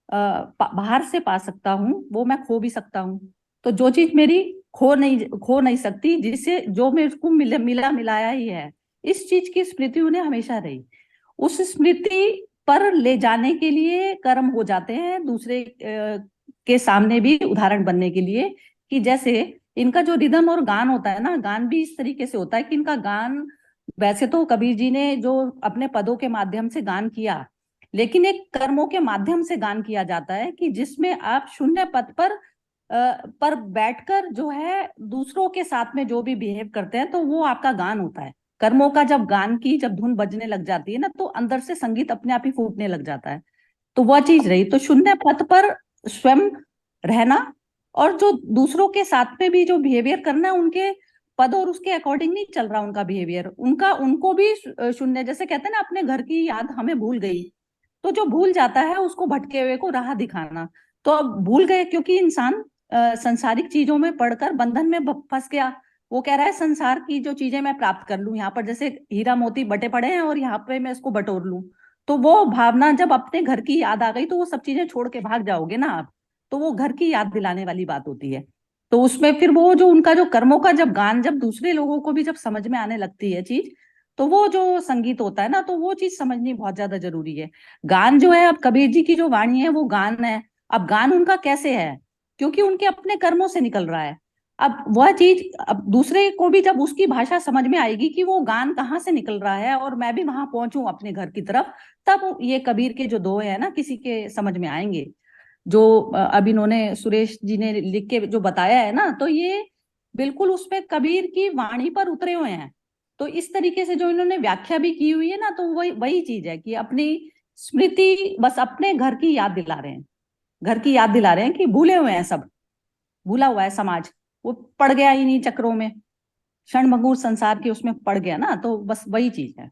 बाहर से पा सकता हूँ वो मैं खो भी सकता हूँ। तो जो चीज मेरी खो नहीं सकती, जिससे जो मेरे को मिला मिलाया ही है, इस चीज की स्मृति उन्हें हमेशा रही। उस स्मृति पर ले जाने के लिए कर्म हो जाते हैं दूसरे के सामने भी उदाहरण बनने के लिए। कि जैसे इनका जो रिदम और गान होता है ना, गान भी इस तरीके से होता है कि इनका गान, वैसे तो कबीर जी ने जो अपने पदों के माध्यम से गान किया, लेकिन एक कर्मों के माध्यम से गान किया जाता है कि जिसमें आप शून्य पद पर बैठकर जो है दूसरों के साथ में जो भी बिहेव करते हैं, तो वो आपका गान होता है। कर्मों का जब गान की जब धुन बजने लग जाती है ना, तो अंदर से संगीत अपने आप ही फूटने लग जाता है। तो वह चीज रही। तो शून्य पद पर स्वयं रहना, और जो दूसरों के साथ में भी जो बिहेवियर करना है, उनके पद और उसके अकॉर्डिंग नहीं चल रहा उनका बिहेवियर, उनका उनको भी शून्य, जैसे कहते हैं ना अपने घर की याद हमें भूल गई। तो जो भूल जाता है उसको भटके हुए को राह दिखाना। तो अब भूल गए क्योंकि इंसान संसारिक चीजों में पढ़कर बंधन में फंस गया। वो कह रहा है संसार की जो चीजें मैं प्राप्त कर लूं, यहाँ पर जैसे हीरा मोती बटे पड़े हैं और यहाँ पे मैं इसको बटोर लूं। तो वो भावना जब अपने घर की याद आ गई तो वो सब चीजें छोड़ के भाग जाओगे ना आप, तो वो घर की याद दिलाने वाली बात होती है। तो उसमें फिर वो जो उनका जो कर्मों का जब गान, जब दूसरे लोगों को भी जब समझ में आने लगती है चीज, तो वो जो संगीत होता है ना, तो वो चीज समझनी बहुत ज्यादा जरूरी है। गान जो है, अब कबीर जी की जो वाणी है वो गान है। अब गान उनका कैसे है, क्योंकि उनके अपने कर्मों से निकल रहा है। अब वह चीज, अब दूसरे को भी जब उसकी भाषा समझ में आएगी कि वो गान कहाँ से निकल रहा है, और मैं भी वहां पहुंचूं अपने घर की तरफ, तब ये कबीर के जो दोहे हैं ना किसी के समझ में आएंगे। जो अब इन्होंने, सुरेश जी ने लिख के जो बताया है ना, तो ये बिल्कुल उसमें कबीर की वाणी पर उतरे हुए हैं। तो इस तरीके से जो इन्होंने व्याख्या भी की हुई है ना, तो वही वही चीज है कि अपनी स्मृति, बस अपने घर की याद दिला रहे हैं। घर की याद दिला रहे हैं कि भूले हुए हैं सब, भूला हुआ है समाज, वो पड़ गया इन्हीं चक्रों में, क्षणभंगुर संसार के उसमें पड़ गया ना, तो बस वही चीज है।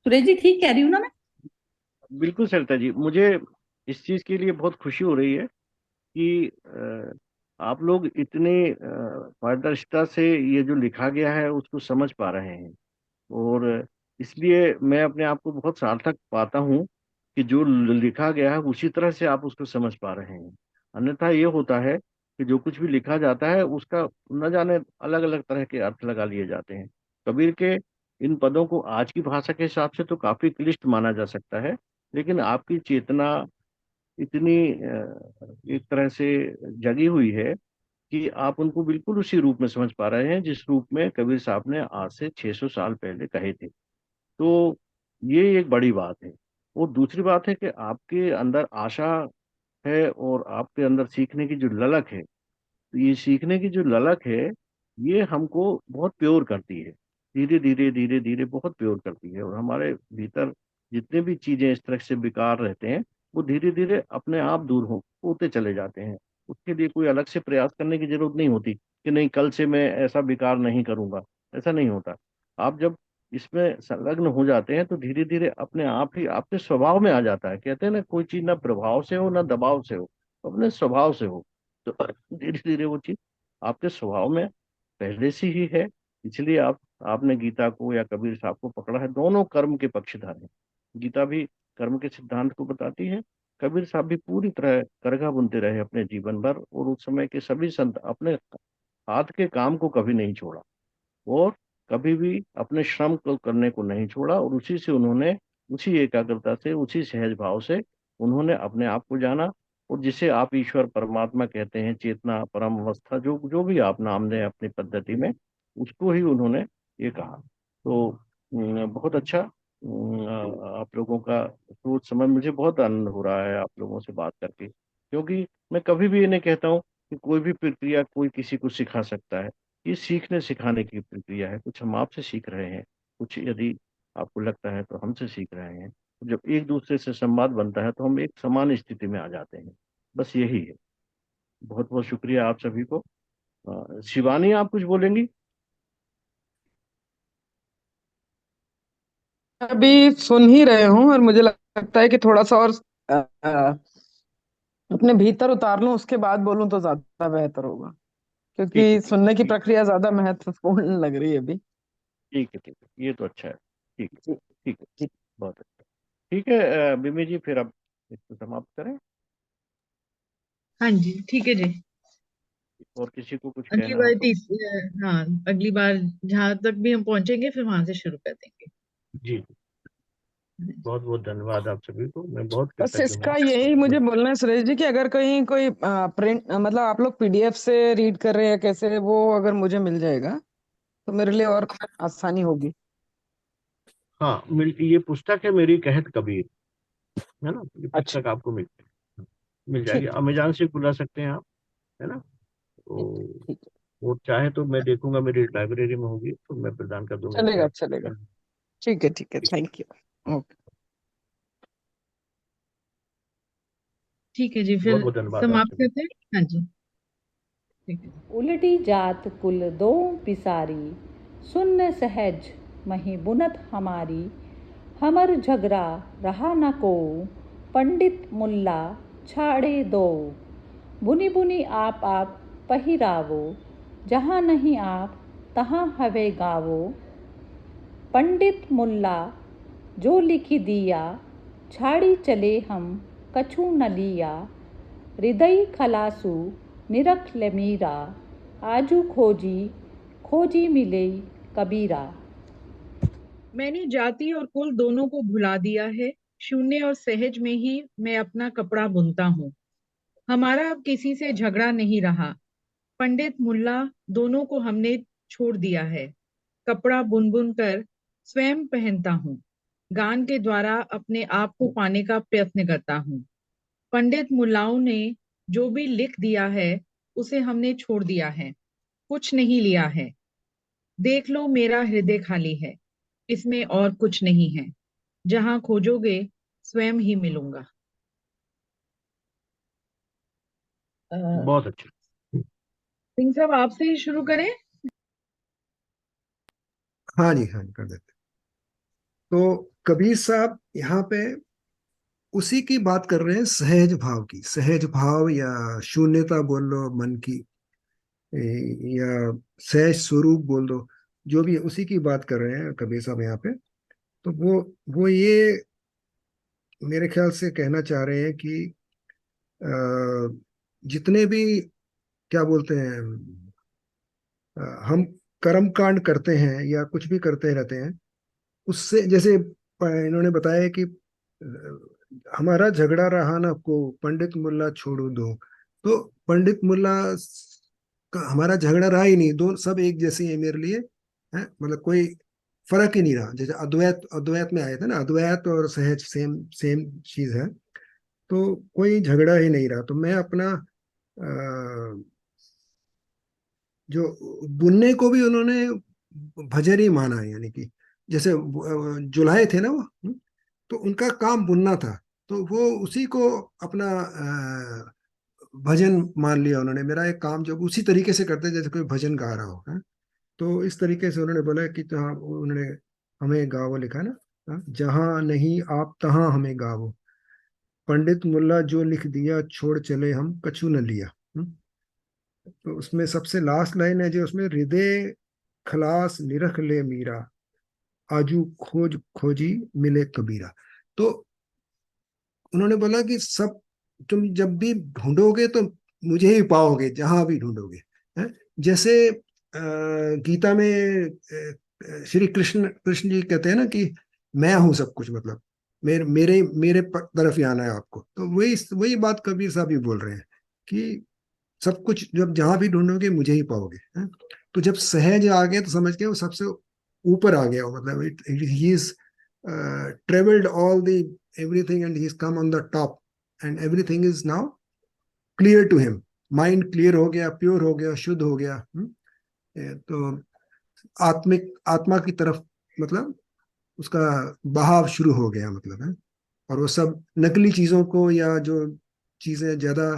सुरेश जी ठीक कह रही हूँ ना मैं? बिल्कुल सरिता जी, मुझे इस चीज के लिए बहुत खुशी हो रही है कि आप लोग इतने पारदर्शिता से ये जो लिखा गया है उसको समझ पा रहे हैं। और इसलिए मैं अपने आप को बहुत सार्थक पाता हूँ कि जो लिखा गया है उसी तरह से आप उसको समझ पा रहे हैं। अन्यथा ये होता है कि जो कुछ भी लिखा जाता है उसका न जाने अलग अलग तरह के अर्थ लगा लिए जाते हैं। कबीर के इन पदों को आज की भाषा के हिसाब से तो काफी क्लिष्ट माना जा सकता है, लेकिन आपकी चेतना इतनी एक तरह से जगी हुई है कि आप उनको बिल्कुल उसी रूप में समझ पा रहे हैं जिस रूप में कबीर साहब ने आज से 600 साल पहले कहे थे। तो ये एक बड़ी बात है। और दूसरी बात है कि आपके अंदर आशा है और आपके अंदर सीखने की जो ललक है, तो ये सीखने की जो ललक है ये हमको बहुत प्योर करती है। धीरे धीरे धीरे धीरे बहुत प्योर करती है, और हमारे भीतर जितने भी चीजें इस तरह से बेकार रहते हैं वो धीरे धीरे अपने आप दूर होते चले जाते हैं। उसके लिए कोई अलग से प्रयास करने की जरूरत नहीं होती कि नहीं कल से मैं ऐसा बेकार नहीं करूंगा। ऐसा नहीं होता। आप जब इसमें संलग्न हो जाते हैं तो धीरे धीरे अपने आप ही आपके स्वभाव में आ जाता है। कहते हैं ना, कोई चीज ना प्रभाव से हो ना दबाव से हो, अपने स्वभाव से हो। तो धीरे धीरे वो चीज आपके स्वभाव में पहले से ही है। इसलिए आपने गीता को या कबीर साहब को पकड़ा है। दोनों कर्म के पक्षधर हैं। गीता भी कर्म के सिद्धांत को बताती है। कबीर साहब भी पूरी तरह करघा बुनते रहे अपने जीवन भर, और उस समय के सभी संत अपने हाथ के काम को कभी नहीं छोड़ा, और कभी भी अपने श्रम को करने को नहीं छोड़ा, और उसी से उन्होंने, उसी एकाग्रता से, उसी सहज भाव से उन्होंने अपने आप को जाना। और जिसे आप ईश्वर परमात्मा कहते हैं, चेतना परम अवस्था, जो जो भी आप नाम दें अपनी पद्धति में, उसको ही उन्होंने ये कहा। तो बहुत अच्छा। आप लोगों का सोच समझ, मुझे बहुत आनंद हो रहा है आप लोगों से बात करके, क्योंकि मैं कभी भी ये नहीं कहता हूँ कि कोई भी प्रक्रिया कोई किसी को सिखा सकता है। ये सीखने सिखाने की प्रक्रिया है। कुछ हम आपसे सीख रहे हैं, कुछ यदि आपको लगता है तो हमसे सीख रहे हैं। जब एक दूसरे से संवाद बनता है तो हम एक समान स्थिति में आ जाते हैं। बस यही है। बहुत बहुत शुक्रिया आप सभी को। शिवानी, आप कुछ बोलेंगी? अभी सुन ही रहे हूँ और मुझे लगता है कि थोड़ा सा और अ, अ, अपने भीतर उतार लूं, उसके बाद बोलूं तो ज्यादा बेहतर होगा, ठीक है, क्योंकि ठीक सुनने की ठीक प्रक्रिया ज्यादा महत्वपूर्ण लग रही है अभी। ठीक है, ठीक है, ये तो अच्छा है। ठीक है, जी। ठीक है, जी। बहुत अच्छा। ठीक है, बिमी जी, फिर अब इसको समाप्त करें। हाँ जी, ठीक है जी। और किसी को कुछ अगली कहना हो बार तो? हाँ, अगली बार जहां तक भी हम पहुंचेंगे फिर वहां से शुरू कर देंगे। जी, बहुत बहुत धन्यवाद आप सभी को। मैं बहुत बस कृतज्ञ हूँ। इसका यही मुझे बोलना है सुरेश जी, कि अगर कहीं कोई प्रिंट, मतलब आप लोग पीडीएफ से रीड कर रहे हैं कैसे, वो अगर मुझे मिल जाएगा तो मेरे लिए और आसानी होगी। हाँ, ये पुस्तक है मेरी कहत कबीर, है ना? ये अच्छा। पुस्तक आपको मिल जाएगी। ठीक है। अमेजॉन से बुला सकते हैं आप, है ना? ठीक तो है। ठीक है। वो चाहे तो मैं देखूंगा, मेरी लाइब्रेरी में होगी तो मैं प्रदान कर दूंगा इससे चलेगा आप। चलेगा। ठीक है। ठीक है। ठीक थैंक यू। ओके। ठीक है जी, बहुत फिर बहुत धन्यवाद आप समाप्त सभी। करते हैं। हाँ जी, ठीक है। उलटी जात कुल दो पिसारी, सुन्न सहज मही बुनत हमारी, हमर झगड़ा रहा न को, पंडित मुल्ला छाड़े दो, बुनी बुनी आप पहिरावो, जहाँ नहीं आप तहाँ हवे गावो, पंडित मुल्ला जो लिखी दिया छाड़ी चले हम कछु न लिया हृदय खलासू निरख ले मीरा आजू खोजी खोजी मिले कबीरा। मैंने जाति और कुल दोनों को भुला दिया है, शून्य और सहज में ही मैं अपना कपड़ा बुनता हूँ। हमारा अब किसी से झगड़ा नहीं रहा, पंडित मुल्ला दोनों को हमने छोड़ दिया है। कपड़ा बुन बुन कर स्वयं पहनता हूँ, गान के द्वारा अपने आप को पाने का प्रयत्न करता हूँ। पंडित मुल्लाओं ने जो भी लिख दिया है उसे हमने छोड़ दिया है, कुछ नहीं लिया है। देख लो मेरा हृदय खाली है, इसमें और कुछ नहीं है। जहां खोजोगे स्वयं ही मिलूंगा। बहुत अच्छा। सिंह साहब आपसे ही शुरू करें। हाँ जी, हाँ जी, कर देते। तो कबीर साहब यहाँ पे उसी की बात कर रहे हैं, सहज भाव की। सहज भाव या शून्यता बोल लो मन की, या सहज स्वरूप बोल दो, जो भी है, उसी की बात कर रहे हैं कबीर साहब यहाँ पे। तो वो ये मेरे ख्याल से कहना चाह रहे हैं कि जितने भी क्या बोलते हैं, हम कर्म कांड करते हैं या कुछ भी करते रहते हैं, उससे जैसे इन्होंने बताया कि हमारा झगड़ा रहा ना को पंडित मुल्ला छोड़ो दो। तो पंडित मुल्ला का हमारा झगड़ा रहा ही नहीं, दो सब एक जैसे हैं मेरे लिए, है मतलब कोई फर्क ही नहीं रहा। जैसे अद्वैत अद्वैत में आए थे ना, अद्वैत और सहज सेम सेम चीज है। तो कोई झगड़ा ही नहीं रहा। तो मैं अपना जो बुनने को भी उन्होंने भजन ही माना है, यानी कि जैसे जुलाहे थे ना वो, तो उनका काम बुनना था। तो वो उसी को अपना भजन मान लिया उन्होंने। मेरा एक काम जो उसी तरीके से करते जैसे कोई भजन गा रहा हो, है? तो इस तरीके से उन्होंने बोला कि जहाँ उन्होंने हमें गावो लिखा ना, हाँ, जहाँ नहीं आप तहाँ हमें गावो, पंडित मुल्ला जो लिख दिया छोड़ चले हम कछु न लिया। तो उसमें सबसे लास्ट लाइन है जो उसमें, हृदय खलास निरख ले मीरा आजू खोज खोजी मिले कबीरा। तो उन्होंने बोला कि सब तुम जब भी ढूंढोगे तो मुझे ही पाओगे, जहां भी ढूंढोगे, है? जैसे गीता में श्री कृष्ण कृष्ण जी कहते हैं ना कि मैं हूं सब कुछ, मतलब मेरे मेरे मेरे तरफ ही आना है आपको। तो वही वही बात कबीर साहब भी बोल रहे हैं कि सब कुछ जब जहां भी ढूंढोगे मुझे ही पाओगे, है? तो जब सहज आ गए तो समझ गए वो सबसे ऊपर आ गया। मतलब he is travelled all the everything and he is come on the top and everything is now clear to him. Mind clear हो गया, प्योर हो गया, शुद्ध हो गया। तो आत्मिक आत्मा की तरफ मतलब उसका बहाव शुरू हो गया, मतलब है। और वो सब नकली चीजों को, या जो चीजें ज्यादा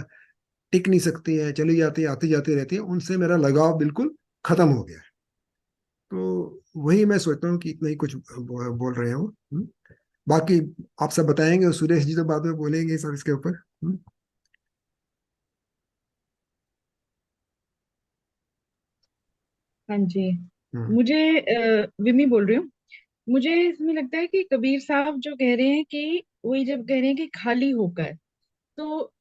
टिक नहीं सकती है, चली जाती है, आती जाती रहती है, उनसे मेरा लगाव बिल्कुल खत्म हो गया है। तो वही मैं सोचता हूँ कि इतना ही कुछ बोल रहे हैं वो। बाकी आप सब बताएंगे और सुरेश जी तो बाद में बोलेंगे सब इसके ऊपर। हाँ जी। हम्म। मुझे विमी बोल रही हूँ। मुझे इसमें लगता है कि कबीर साहब जो कह रहे हैं कि वही जब कह रहे हैं कि खाली होकर, तो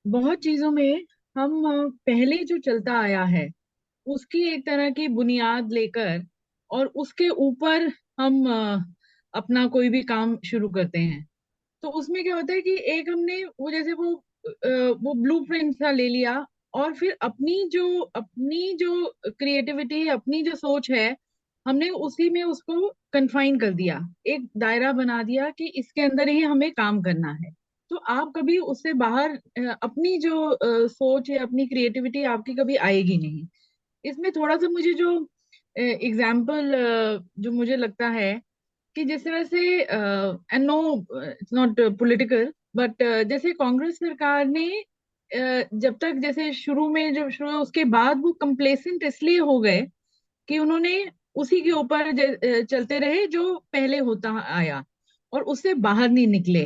बहुत चीजों में हम पहले जो चलता आया है उसकी एक तरह की बुनियाद लेकर और उसके ऊपर हम अपना कोई भी काम शुरू करते हैं। तो उसमें क्या होता है कि एक हमने वो जैसे वो ब्लूप्रिंट सा ले लिया, और फिर अपनी जो क्रिएटिविटी, अपनी जो सोच है, हमने उसी में उसको कन्फाइन कर दिया, एक दायरा बना दिया कि इसके अंदर ही हमें काम करना है। तो आप कभी उससे बाहर अपनी जो सोच है, अपनी क्रिएटिविटी आपकी कभी आएगी नहीं। इसमें थोड़ा सा मुझे जो एग्जाम्पल जो मुझे लगता है कि जिस तरह से, and no it's not political, but जैसे कांग्रेस सरकार ने जब तक जैसे शुरू में जब शुरू उसके बाद वो कंप्लेसेंट इसलिए हो गए कि उन्होंने उसी के ऊपर चलते रहे जो पहले होता आया और उससे बाहर नहीं निकले।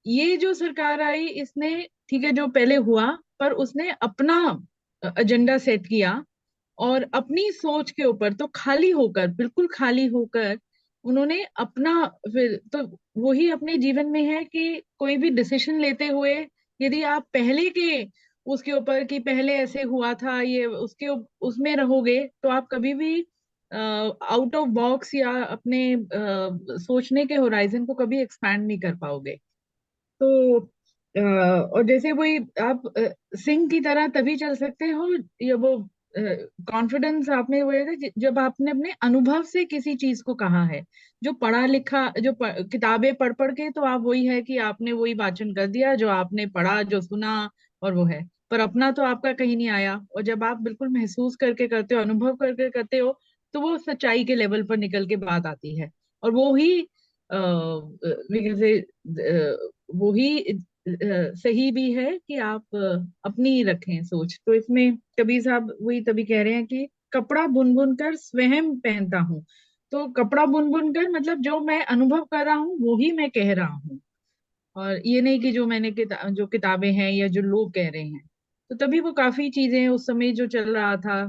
ये जो सरकार आई इसने, ठीक है, जो पहले हुआ, पर उसने अपना एजेंडा सेट किया और अपनी सोच के ऊपर तो खाली होकर, बिल्कुल खाली होकर उन्होंने अपना, फिर तो वही अपने जीवन में है कि कोई भी डिसीजन लेते हुए यदि आप पहले के उसके ऊपर कि पहले ऐसे हुआ था ये उसके उसमें रहोगे तो आप कभी भी आउट ऑफ बॉक्स या अपने सोचने के होराइजन को कभी एक्सपैंड नहीं कर पाओगे। तो और जैसे वही आप सिंह की तरह तभी चल सकते हो, ये वो कॉन्फिडेंस आप में वो है जब आपने अपने अनुभव से किसी चीज को कहा है। जो पढ़ा लिखा किताबें पढ़ पढ़ के तो आप वही है कि आपने वही वाचन कर दिया जो आपने पढ़ा जो सुना और वो है, पर अपना तो आपका कहीं नहीं आया। और जब आप बिल्कुल महसूस करके करते हो, अनुभव करके करते हो, तो वो सच्चाई के लेवल पर निकल के बात आती है। और वो ही वो ही सही भी है कि आप अपनी रखें सोच। तो इसमें कबीर साहब वही तभी कह रहे हैं कि कपड़ा बुन बुन कर स्वयं पहनता हूँ। तो कपड़ा बुन बुन कर मतलब जो मैं अनुभव कर रहा हूँ वो ही मैं कह रहा हूँ, और ये नहीं कि जो मैंने जो किताबें हैं या जो लोग कह रहे हैं। तो तभी वो काफी चीजें उस समय जो चल रहा था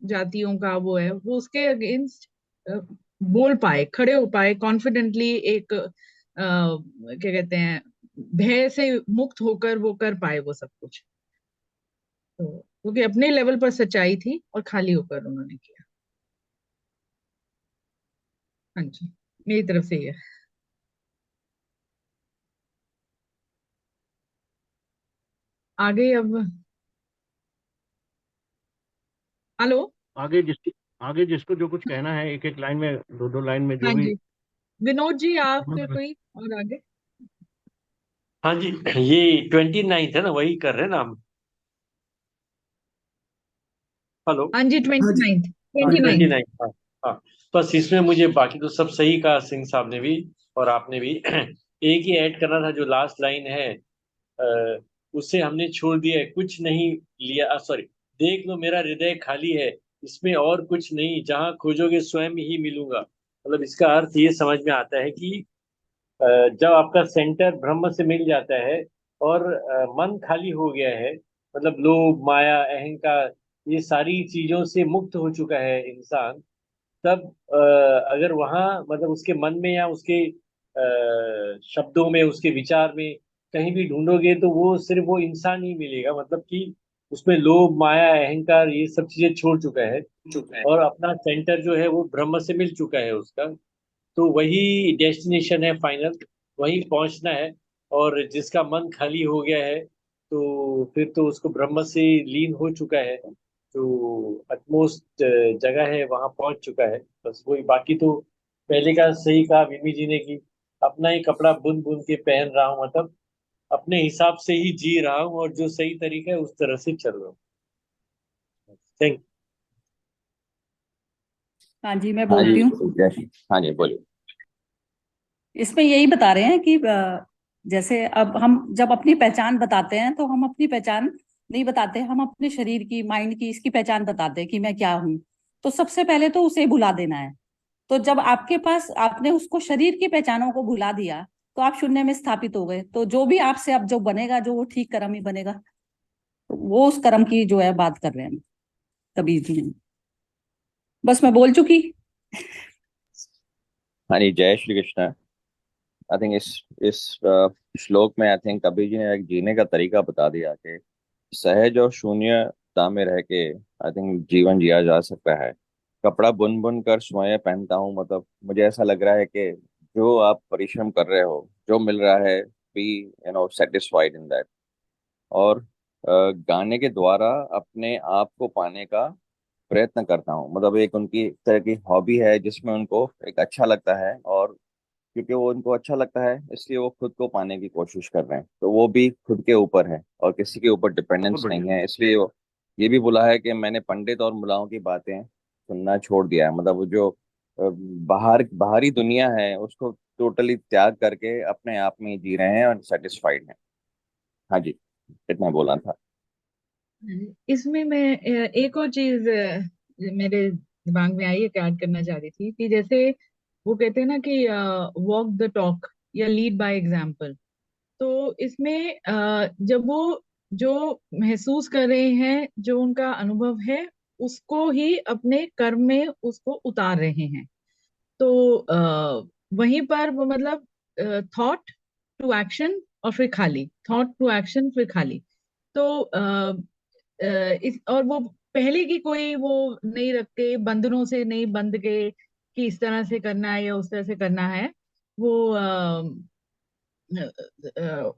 जातियों का वो है वो उसके अगेंस्ट बोल पाए, खड़े हो पाए कॉन्फिडेंटली, एक क्या कहते हैं, भय से मुक्त होकर वो कर पाए वो सब कुछ। तो क्योंकि अपने लेवल पर सच्चाई थी और खाली होकर उन्होंने किया। हाँ जी, मेरी तरफ से ये है। आगे अब हेलो। आगे जिसकी आगे जिसको जो कुछ कहना है, एक एक लाइन में, दो दो लाइन में, जो हाँ भी। जी, विनोद जी आप फिर कोई और आगे। हाँ जी, ये 29 है ना, वही कर रहे हैं ना हम। हेलो। हाँ जी, हाँ ट्वेंटी जी। नाइन्थ हाँ ट्वेंटी जी। 29। हाँ। हाँ। बस इसमें मुझे बाकी तो सब सही कहा सिंह साहब ने भी और आपने भी। एक ही ऐड करना था, जो लास्ट लाइन है, उसे हमने छोड़ दिया है, कुछ नहीं लिया, सॉरी। देख लो मेरा हृदय खाली है, इसमें और कुछ नहीं, जहां खोजोगे स्वयं ही मिलूंगा। मतलब इसका अर्थ ये समझ में आता है कि जब आपका सेंटर ब्रह्म से मिल जाता है और मन खाली हो गया है, मतलब लोभ माया अहंकार ये सारी चीजों से मुक्त हो चुका है इंसान, तब अगर वहाँ मतलब उसके मन में या उसके शब्दों में उसके विचार में कहीं भी ढूंढोगे तो वो सिर्फ वो इंसान ही मिलेगा, मतलब कि उसमें लोभ माया अहंकार ये सब चीजें छोड़ चुका है और अपना सेंटर जो है वो ब्रह्म से मिल चुका है उसका। तो वही डेस्टिनेशन है फाइनल, वही पहुंचना है। और जिसका मन खाली हो गया है तो फिर तो उसको ब्रह्म से लीन हो चुका है, तो अटमोस्ट जगह है वहां पहुंच चुका है। बस वही, बाकी तो पहले का सही कहा मिमी जी ने कि अपना ही कपड़ा बुन बुन के पहन रहा हूँ, मतलब अपने हिसाब से ही जी रहा हूँ और जो सही तरीका है उस तरह से चल रहा हूँ। थैंक। हाँ जी, मैं हाँ बोलती जी। हूँ। हाँ जी, बोलिए। इसमें यही बता रहे हैं कि जैसे अब हम जब अपनी पहचान बताते हैं तो हम अपनी पहचान नहीं बताते, हम अपने शरीर की माइंड की इसकी पहचान बताते हैं कि मैं क्या हूँ। तो सबसे पहले तो उसे भुला देना है। तो जब आपके पास आपने उसको शरीर की पहचानों को भुला दिया तो आप शून्य में स्थापित हो गए। तो जो भी आपसे अब जो बनेगा जो वो ठीक कर्म ही बनेगा। तो वो उस कर्म की जो है बात कर रहे हैं कबीर जी ने। बस मैं बोल चुकी। हाँ जी, जय श्री कृष्ण। आई थिंक इस श्लोक में आई थिंक कबीर जी ने एक जीने का तरीका बता दिया कि सहज और शून्यता में रह के आई थिंक जीवन जिया जा सकता है। कपड़ा बुन बुन कर स्वयं पहनता हूँ, मतलब मुझे ऐसा लग रहा है कि जो आप परिश्रम कर रहे हो, जो मिल रहा है, बी सेटिस्फाइड इन दैट। और गाने के द्वारा अपने आप को पाने का प्रयत्न करता हूँ, मतलब एक उनकी एक तरह की हॉबी है जिसमें उनको एक अच्छा लगता है, और क्योंकि वो उनको अच्छा लगता है इसलिए वो खुद को पाने की कोशिश कर रहे हैं। तो वो भी खुद के ऊपर है और किसी के ऊपर बहुत डिपेंडेंस बढ़िया। नहीं है, इसलिए वो ये भी बोला है कि मैंने पंडित और मुलाओं की बातें सुनना छोड़ दिया है। मतलब वो जो बाहरी दुनिया है उसको टोटली त्याग करके अपने आप में ही जी रहे हैं और सेटिस्फाइड हैं। हाँ जी, इतना बोला था। इसमें मैं एक और चीज मेरे दिमाग में आई है, ऐड करना चाह रही थी कि जैसे वो कहते हैं ना कि वॉक द टॉक या लीड बाय एग्जाम्पल। तो इसमें जब वो जो महसूस कर रहे हैं, जो उनका अनुभव है, उसको ही अपने कर्म में उसको उतार रहे हैं। तो वहीं पर वो मतलब थॉट टू एक्शन और फिर खाली, थॉट टू एक्शन फिर खाली। तो इस और वो पहले की कोई वो नहीं रखते, बंधनों से नहीं बंध के कि इस तरह से करना है या उस तरह से करना है। वो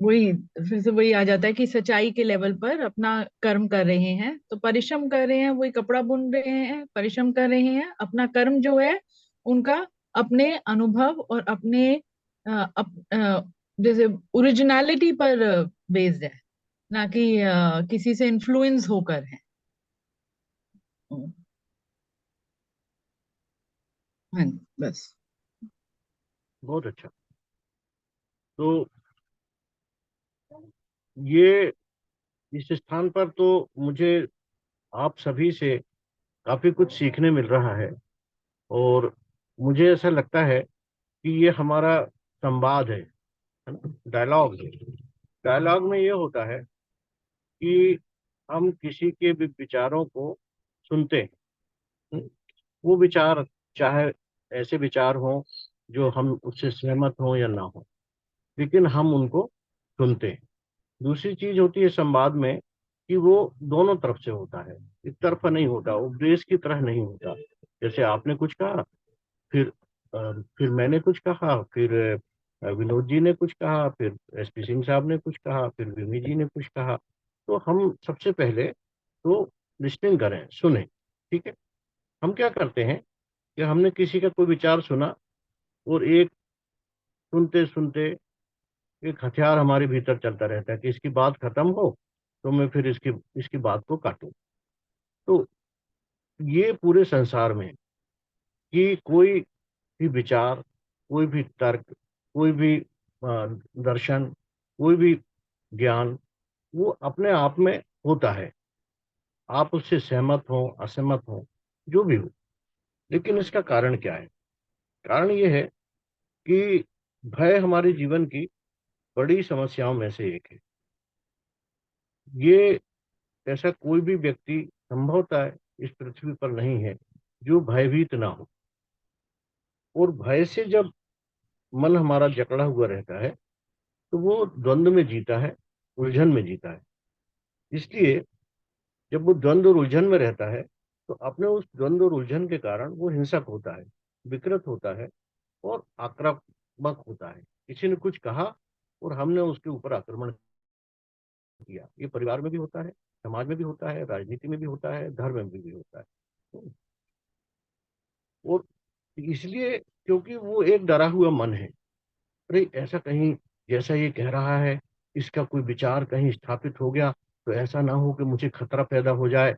वही फिर से वही आ जाता है कि सच्चाई के लेवल पर अपना कर्म कर रहे हैं, तो परिश्रम कर रहे हैं, वही कपड़ा बुन रहे हैं, परिश्रम कर रहे हैं, अपना कर्म जो है उनका अपने अनुभव और अपने जैसे ओरिजिनलिटी पर बेस्ड है, ना कि किसी से इन्फ्लुएंस होकर है। हाँ जी, बस। बहुत अच्छा। तो ये इस स्थान पर तो मुझे आप सभी से काफी कुछ सीखने मिल रहा है, और मुझे ऐसा लगता है कि ये हमारा संवाद है ना, डायलॉग है। डायलॉग में ये होता है कि हम किसी के भी विचारों को सुनते हैं। वो विचार चाहे ऐसे विचार हों जो हम उससे सहमत हों या ना हो, लेकिन हम उनको सुनते हैं। दूसरी चीज होती है संवाद में कि वो दोनों तरफ से होता है, एक तरफा नहीं होता, उपदेश की तरह नहीं होता। जैसे आपने कुछ कहा, फिर फिर मैंने कुछ कहा, फिर विनोद जी ने कुछ कहा, फिर एसपी सिंह साहब ने कुछ कहा, फिर विमी जी ने कुछ कहा। तो हम सबसे पहले तो लिस्टिंग करें, सुने। ठीक है। हम क्या करते हैं कि हमने किसी का कोई विचार सुना, और एक सुनते सुनते एक हथियार हमारे भीतर चलता रहता है कि इसकी बात खत्म हो तो मैं फिर इसकी इसकी बात को काटूं। तो ये पूरे संसार में कि कोई भी विचार, कोई भी तर्क, कोई भी दर्शन, कोई भी ज्ञान, वो अपने आप में होता है। आप उससे सहमत हो, असहमत हो, जो भी हो, लेकिन इसका कारण क्या है? कारण ये है कि भय हमारे जीवन की बड़ी समस्याओं में से एक है। ये ऐसा कोई भी व्यक्ति संभवतः इस पृथ्वी पर नहीं है जो भयभीत ना हो। और भय से जब मन हमारा जकड़ा हुआ रहता है तो वो द्वंद्व में जीता है, उलझन में जीता है। इसलिए जब वो द्वंद्व और उलझन में रहता है तो अपने उस द्वंद्व और उलझन के कारण वो हिंसक होता है, विकृत होता है और आक्रामक होता है। किसी ने कुछ कहा और हमने उसके ऊपर आक्रमण किया। ये परिवार में भी होता है, समाज में भी होता है, राजनीति में भी होता है, धर्म में भी होता है। और इसलिए क्योंकि वो एक डरा हुआ मन है। अरे ऐसा कहीं, जैसा ये कह रहा है, इसका कोई विचार कहीं स्थापित हो गया तो ऐसा ना हो कि मुझे खतरा पैदा हो जाए,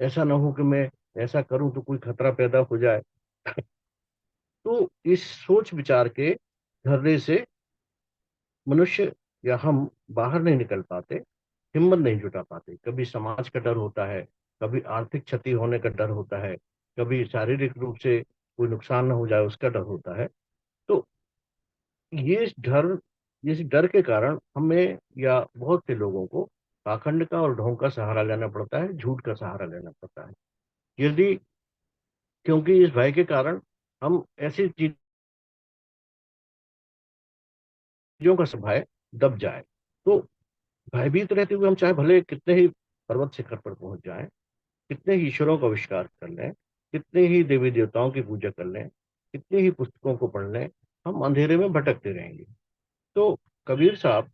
ऐसा ना हो कि मैं ऐसा करूं तो कोई खतरा पैदा हो जाए। तो इस सोच विचार के धरने से मनुष्य या हम बाहर नहीं निकल पाते, हिम्मत नहीं जुटा पाते। कभी समाज का डर होता है, कभी आर्थिक क्षति होने का डर होता है, कभी शारीरिक रूप से कोई नुकसान ना हो जाए उसका डर होता है। तो ये डर, इस डर के कारण हमें या बहुत से लोगों को पाखंड का और ढोंग का सहारा लेना पड़ता है, झूठ का सहारा लेना पड़ता है। यदि क्योंकि इस भय के कारण हम ऐसी चीजों का भय दब जाए, तो भयभीत रहते हुए हम चाहे भले कितने ही पर्वत शिखर पर पहुंच जाएं, कितने ही ईश्वरों का आविष्कार कर लें, कितने ही देवी देवताओं की पूजा कर लें, कितनी ही पुस्तकों को पढ़ लें, हम अंधेरे में भटकते रहेंगे। तो कबीर साहब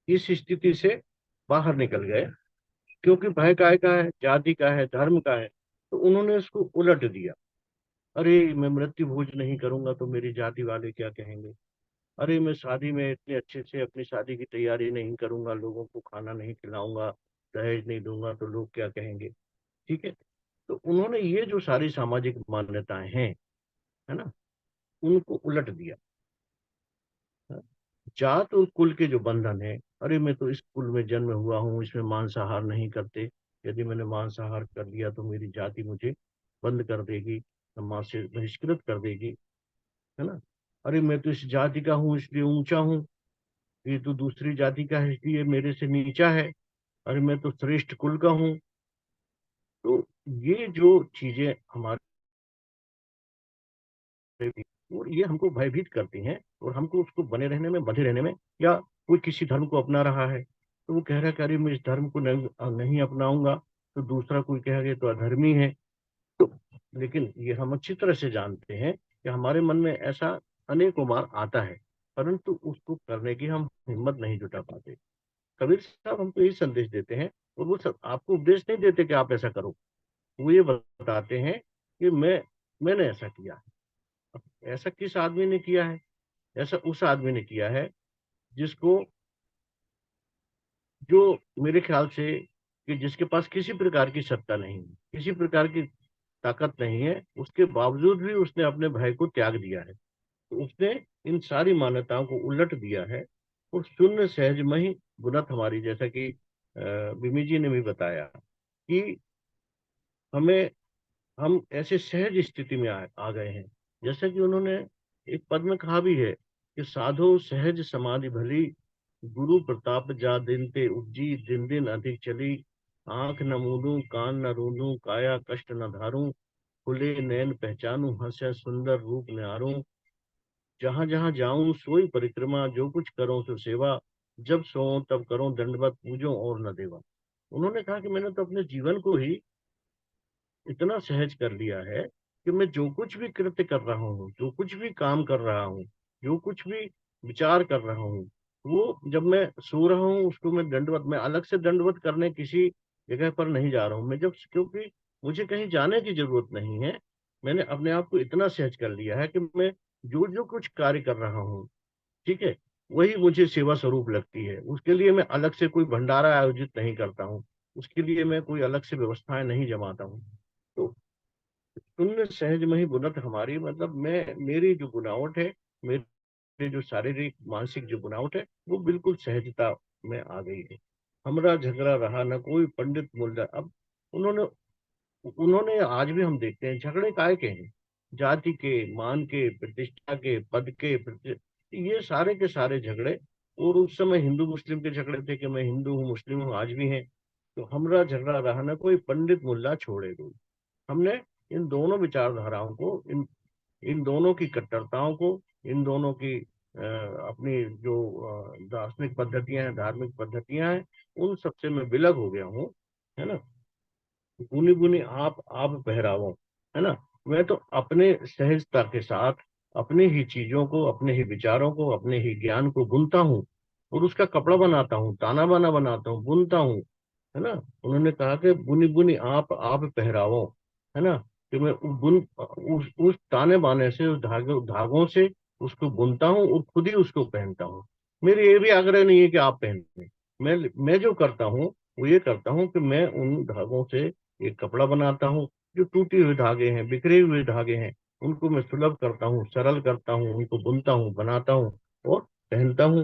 इस स्थिति से बाहर निकल गए, क्योंकि भय काय का है, जाति का है, धर्म का है, तो उन्होंने उसको उलट दिया। अरे मैं मृत्यु भोज नहीं करूंगा तो मेरी जाति वाले क्या कहेंगे? अरे मैं शादी में इतने अच्छे से अपनी शादी की तैयारी नहीं करूंगा, लोगों को खाना नहीं खिलाऊंगा, दहेज नहीं दूंगा तो लोग क्या कहेंगे? ठीक है। तो उन्होंने ये जो सारी सामाजिक मान्यताएं हैं, है ना, उनको उलट दिया। जात और कुल के जो बंधन है, अरे मैं तो इस कुल में जन्म हुआ हूँ, इसमें मांसाहार नहीं करते, यदि मैंने मांसाहार कर लिया तो मेरी जाति मुझे बंद कर देगी, समाज से बहिष्कृत कर देगी, है ना। अरे मैं तो इस जाति का हूँ इसलिए ऊंचा हूँ, ये तो दूसरी जाति का है इसलिए मेरे से नीचा है। अरे मैं तो श्रेष्ठ कुल का हूँ। तो ये जो चीजें हमारे और ये हमको भयभीत करती हैं और हमको उसको बने रहने में, बंधे रहने में, या कोई किसी धर्म को अपना रहा है तो वो कह रहा है कि अरे मैं इस धर्म को नहीं अपनाऊंगा, तो दूसरा कोई कहेगा ये तो अधर्मी है। तो लेकिन ये हम अच्छी तरह से जानते हैं कि हमारे मन में ऐसा अनेकों बार आता है, परंतु उसको करने की हम हिम्मत नहीं जुटा पाते। कबीर साहब हमको यही संदेश देते हैं, और वो सब आपको उपदेश नहीं देते कि आप ऐसा करो, वो ये बताते हैं कि मैंने ऐसा किया है। अब ऐसा किस आदमी ने किया है? ऐसा उस आदमी ने किया है जिसको, जो मेरे ख्याल से, कि जिसके पास किसी प्रकार की सत्ता नहीं है, किसी प्रकार की ताकत नहीं है, उसके बावजूद भी उसने अपने भाई को त्याग दिया है। तो उसने इन सारी मान्यताओं को उलट दिया है और शून्य सहज में ही गुणत हमारी, जैसा कि बिमी जी ने भी बताया कि हमें, हम ऐसे सहज स्थिति में आ गए हैं। जैसा कि उन्होंने एक पद में कहा भी है कि साधो सहज समाधि भली, गुरु प्रताप जा दिन ते उपजी, दिन दिन अधिक चली, आंख न मूंदूं कान न रूंदूं, काया कष्ट न धारूं, खुले नैन पहचानूं, हंस्य सुंदर रूप निहारूं, जहां जहां जाऊं सोई परिक्रमा, जो कुछ करो सो सेवा, जब सोऊं तब करो दंडवत पूजो और न देवा। उन्होंने कहा कि मैंने तो अपने जीवन को ही इतना सहज कर लिया है कि मैं जो कुछ भी कृत्य कर रहा हूँ, जो कुछ भी काम कर रहा हूँ, जो कुछ भी विचार कर रहा हूँ, वो जब मैं सो रहा हूँ उसको मैं दंडवत, मैं अलग से दंडवत करने किसी जगह पर नहीं जा रहा हूँ मैं, जब, क्योंकि मुझे कहीं जाने की जरूरत नहीं है। मैंने अपने आप को इतना सहज कर लिया है कि मैं जो जो कुछ कार्य कर रहा हूँ, ठीक है, वही मुझे सेवा स्वरूप लगती है। उसके लिए मैं अलग से कोई भंडारा आयोजित नहीं करता हूँ, उसके लिए मैं कोई अलग से व्यवस्थाएं नहीं जमाता हूँ। तो शून्य सहज में ही बुनत हमारी, मतलब मैं, मेरी जो बुनावट है, मेरे जो शारीरिक मानसिक जो बुनावट है, वो बिल्कुल सहजता में आ गई है। हमरा झगड़ा रहा न कोई पंडित मुल्ला। अब उन्होंने उन्होंने आज भी हम देखते हैं झगड़े काय के हैं, जाति के, मान के, प्रतिष्ठा के, पद के ये सारे के सारे झगड़े। और उस समय हिंदू मुस्लिम के झगड़े थे कि मैं हिंदू हूँ, मुस्लिम हूँ, आज भी हैं। तो हमरा झगड़ा रहा न कोई पंडित मुल्ला छोड़े कोई। हमने इन दोनों विचारधाराओं को, इन इन दोनों की कट्टरताओं को, इन दोनों की अपनी जो दार्शनिक पद्धतियां हैं, धार्मिक पद्धतियां हैं, उन सबसे मैं विलग हो गया हूँ, है ना। बुनी बुनी आप पहरावो, है ना। मैं तो अपने सहजता के साथ अपने ही चीजों को, अपने ही विचारों को, अपने ही ज्ञान को बुनता हूँ और उसका कपड़ा बनाता हूँ, ताना बाना बनाता हूँ, बुनता हूँ, है ना। उन्होंने कहा कि बुनी बुनी आप पहरावो, है ना। कि मैं उस ताने बाने से, उस धागों से उसको बुनता हूँ और खुद ही उसको पहनता हूँ। मेरी ये भी आग्रह नहीं है कि आप पहने। मैं जो करता हूँ वो ये करता हूँ कि मैं उन धागों से एक कपड़ा बनाता हूँ। जो टूटे हुए धागे हैं, बिखरे हुए धागे हैं, उनको मैं सुलभ करता हूँ, सरल करता हूँ, उनको बुनता हूँ, बनाता हूँ और पहनता हूँ,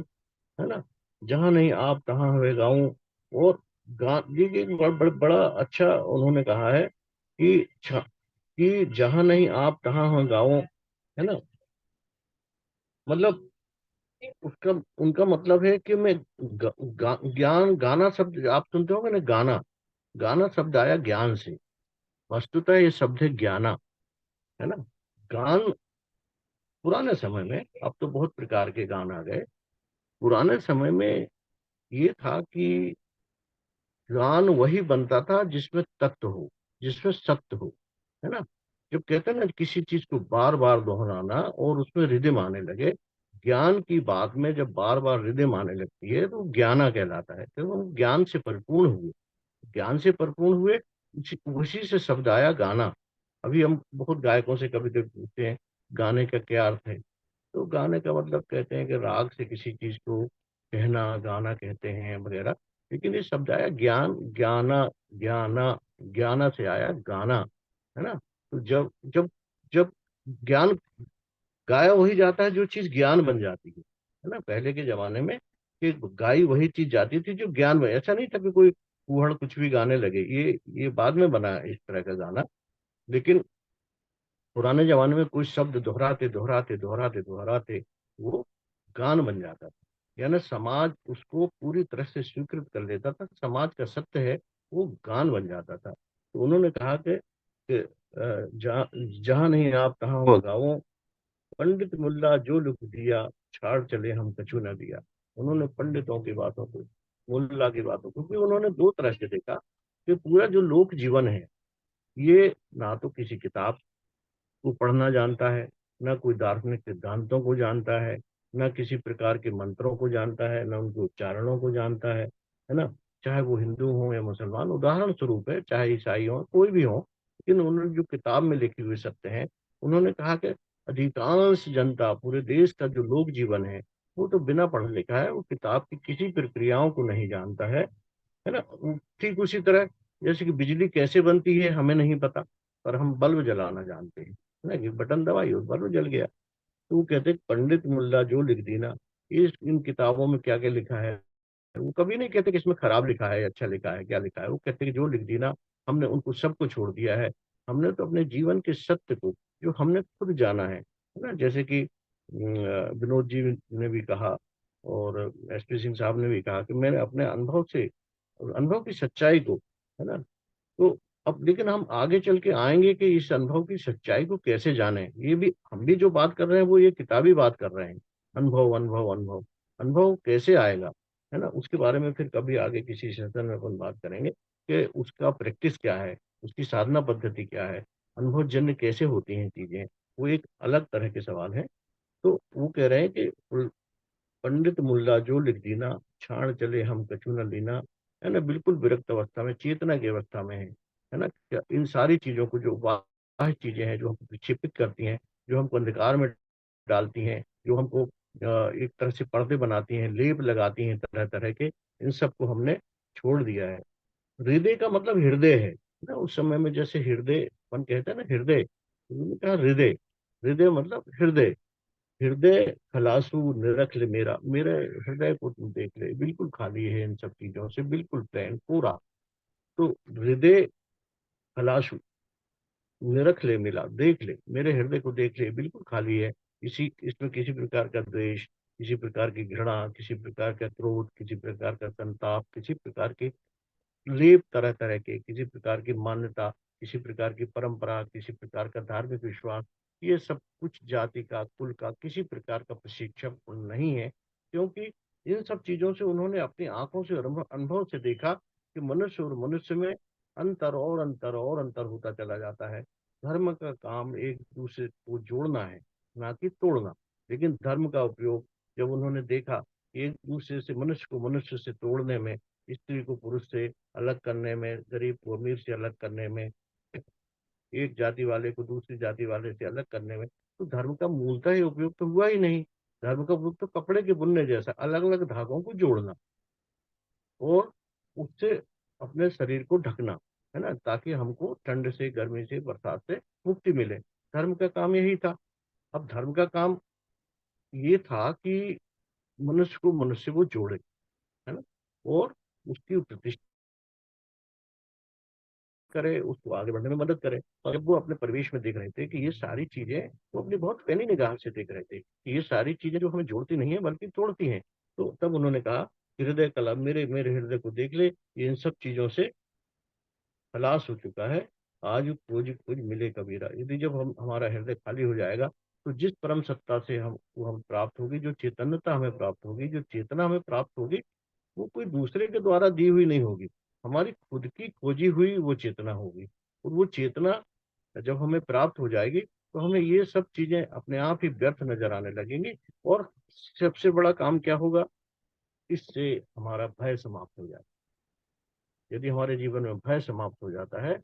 है ना। जहाँ नहीं आप तहाँ हुए गाऊं। और देखिए एक बड़ा अच्छा उन्होंने कहा है कि जहाँ नहीं आप तहाँ हो गाऊं, है ना। मतलब उसका, उनका मतलब है कि मैं ज्ञान, गाना शब्द आप सुनते होंगे ना, गाना, गाना शब्द आया ज्ञान से। वस्तुतः ये शब्द है ज्ञाना, है ना। गान, पुराने समय में, अब तो बहुत प्रकार के गान आ गए, पुराने समय में ये था कि ज्ञान वही बनता था जिसमें तत्व हो, जिसमें सत्य हो, है ना। जब कहते हैं ना किसी चीज को बार बार दोहराना और उसमें रिदम आने लगे, ज्ञान की बात में जब बार बार रिदम आने लगती है तो ज्ञाना कहलाता है। तो हम ज्ञान से परिपूर्ण हुए, ज्ञान से परिपूर्ण हुए, उसी से शब्द आया गाना। अभी हम बहुत गायकों से कभी कभी पूछते हैं गाने का क्या अर्थ है, तो गाने का मतलब कहते हैं कि राग से किसी चीज को कहना, गाना कहते हैं वगैरह। लेकिन ये शब्द आया ज्ञान, ज्ञाना, ज्ञाना, ज्ञाना से आया गाना, है ना। तो जब जब जब ज्ञान गाया वही जाता है जो चीज ज्ञान बन जाती है ना। पहले के जमाने में कि गाई वही चीज जाती थी जो ज्ञान बन, ऐसा नहीं था कि कोई कूहड़ कुछ भी गाने लगे, ये बाद में बना इस तरह का गाना। लेकिन पुराने जमाने में कोई शब्द दोहराते दोहराते दोहराते दोहराते वो गान बन जाता था, यानी समाज उसको पूरी तरह से स्वीकृत कर लेता था, समाज का सत्य है, वो गान बन जाता था। तो उन्होंने कहा कि जहाँ जहाँ नहीं आप तहाँ हो गाओ, पंडित मुल्ला जो लिख दिया, छाड़ चले हम कछु न दिया। उन्होंने पंडितों की बातों को, मुल्ला की बातों को, क्योंकि उन्होंने दो तरह से देखा कि पूरा जो लोक जीवन है, ये ना तो किसी किताब को पढ़ना जानता है, ना कोई दार्शनिक सिद्धांतों को जानता है, ना किसी प्रकार के मंत्रों को जानता है, ना उनके उच्चारणों को जानता है ना। चाहे वो हिंदू हो या मुसलमान, उदाहरण स्वरूप है, चाहे ईसाई हो, कोई भी हो, लेकिन उन्होंने जो किताब में लिखे हुए सत्य हैं, उन्होंने कहा कि अधिकांश जनता, पूरे देश का जो लोक जीवन है, वो तो बिना पढ़ा लिखा है, वो किताब की किसी प्रक्रियाओं को नहीं जानता है ना। ठीक उसी तरह जैसे कि बिजली कैसे बनती है हमें नहीं पता, पर हम बल्ब जलाना जानते हैं, है ना, कि बटन दबाई और बल्ब जल गया। तो वो कहते हैं पंडित मुल्ला जो लिख दी ना, इस इन किताबों में क्या क्या लिखा है, वो कभी नहीं कहते कि इसमें खराब लिखा है, अच्छा लिखा है, क्या लिखा है। वो कहते हैं कि जो लिख दी ना, हमने उनको सबको छोड़ दिया है। हमने तो अपने जीवन के सत्य को, जो हमने खुद जाना है ना, जैसे कि विनोद जी ने भी कहा और एसपी सिंह साहब ने भी कहा कि मैंने अपने अनुभव से, अनुभव की सच्चाई को, है ना। तो अब लेकिन हम आगे चल के आएंगे कि इस अनुभव की सच्चाई को कैसे जाने, ये भी हम भी जो बात कर रहे हैं वो ये किताबी बात कर रहे हैं। अनुभव अनुभव अनुभव, अनुभव कैसे आएगा, है ना, उसके बारे में फिर कभी आगे किसी सेशन में अपन बात करेंगे कि उसका प्रैक्टिस क्या है, उसकी साधना पद्धति क्या है, अनुभव जन्य कैसे होती हैं चीजें, वो एक अलग तरह के सवाल है। तो वो कह रहे हैं कि पंडित मुल्ला जो लिख दीना, छाण चले हम कछु न लीना, है ना, बिल्कुल विरक्त अवस्था में, चेतना की अवस्था में है ना। क्या इन सारी चीजों को, जो बाह्य चीजें हैं जो हमको विक्षेपित करती हैं, जो हमको अंधकार में डालती हैं, जो हमको एक तरह से पर्दे बनाती हैं, लेप लगाती हैं तरह तरह के, इन सबको हमने छोड़ दिया है। हृदय का मतलब हृदय है ना, उस समय में जैसे हृदय अपन कहते हैं ना, हृदय, तो उन्होंने कहा हृदय, हृदय मतलब हृदय, हृदय खलासू निरख ले मेरा, मेरे हृदय को तुम देख ले, बिल्कुल खाली है इन सब चीजों से, बिल्कुल प्लेन पूरा। तो हृदय खलासू निरख ले मिला, देख ले मेरे हृदय को, देख ले बिल्कुल खाली है। इसी इसमें किसी प्रकार का द्वेष, किसी प्रकार की घृणा, किसी प्रकार का क्रोध, किसी प्रकार का संताप, किसी प्रकार की लेप तरह तरह के, किसी प्रकार की मान्यता, किसी प्रकार की परंपरा, किसी प्रकार का धार्मिक विश्वास, ये सब कुछ जाति का, कुल का, किसी प्रकार का प्रशिक्षण नहीं है। क्योंकि इन सब चीजों से उन्होंने अपनी आंखों से और अनुभव से देखा कि मनुष्य और मनुष्य में अंतर और अंतर और अंतर होता चला जाता है। धर्म का काम एक दूसरे को जोड़ना है, ना कि तोड़ना। लेकिन धर्म का उपयोग जब उन्होंने देखा कि एक दूसरे से, मनुष्य को मनुष्य से तोड़ने में, स्त्री को पुरुष से अलग करने में, गरीब को अमीर से अलग करने में, एक जाति वाले को दूसरी जाति वाले से अलग करने में, तो धर्म का मूलतः ही उपयोग तो हुआ ही नहीं। धर्म का उपयोग तो कपड़े के बुनने जैसा, अलग अलग धागों को जोड़ना और उससे अपने शरीर को ढकना, है ना, ताकि हमको ठंड से, गर्मी से, बरसात से मुक्ति मिले। धर्म का काम यही था। अब धर्म का काम ये था कि मनुष्य को मनुष्य को जोड़े, है ना, और उसकी प्रतिष्ठा करे, उसको आगे बढ़ने में मदद करे। और जब वो अपने परिवेश में देख रहे थे कि ये सारी चीजें, वो अपनी बहुत पैनी निगाह से देख रहे थे कि ये सारी चीजें जो हमें जोड़ती नहीं है बल्कि तोड़ती हैं, तो तब उन्होंने कहा कि हृदय कला, मेरे मेरे हृदय को देख ले, ये इन सब चीजों से खलास हो चुका है। आज खोज खोज मिले कबीरा। यदि जब हम, हमारा हृदय खाली हो जाएगा, तो जिस परम सत्ता से हम प्राप्त होगी, जो चेतनता हमें प्राप्त होगी, जो चेतना हमें प्राप्त होगी, वो कोई दूसरे के द्वारा दी हुई नहीं होगी, हमारी खुद की खोजी हुई वो चेतना होगी। और वो चेतना जब हमें प्राप्त हो जाएगी, तो हमें ये सब चीजें अपने आप ही व्यर्थ नजर आने लगेंगी। और सबसे बड़ा काम क्या होगा, इससे हमारा भय समाप्त हो जाएगा। यदि हमारे जीवन में भय समाप्त हो जाता है,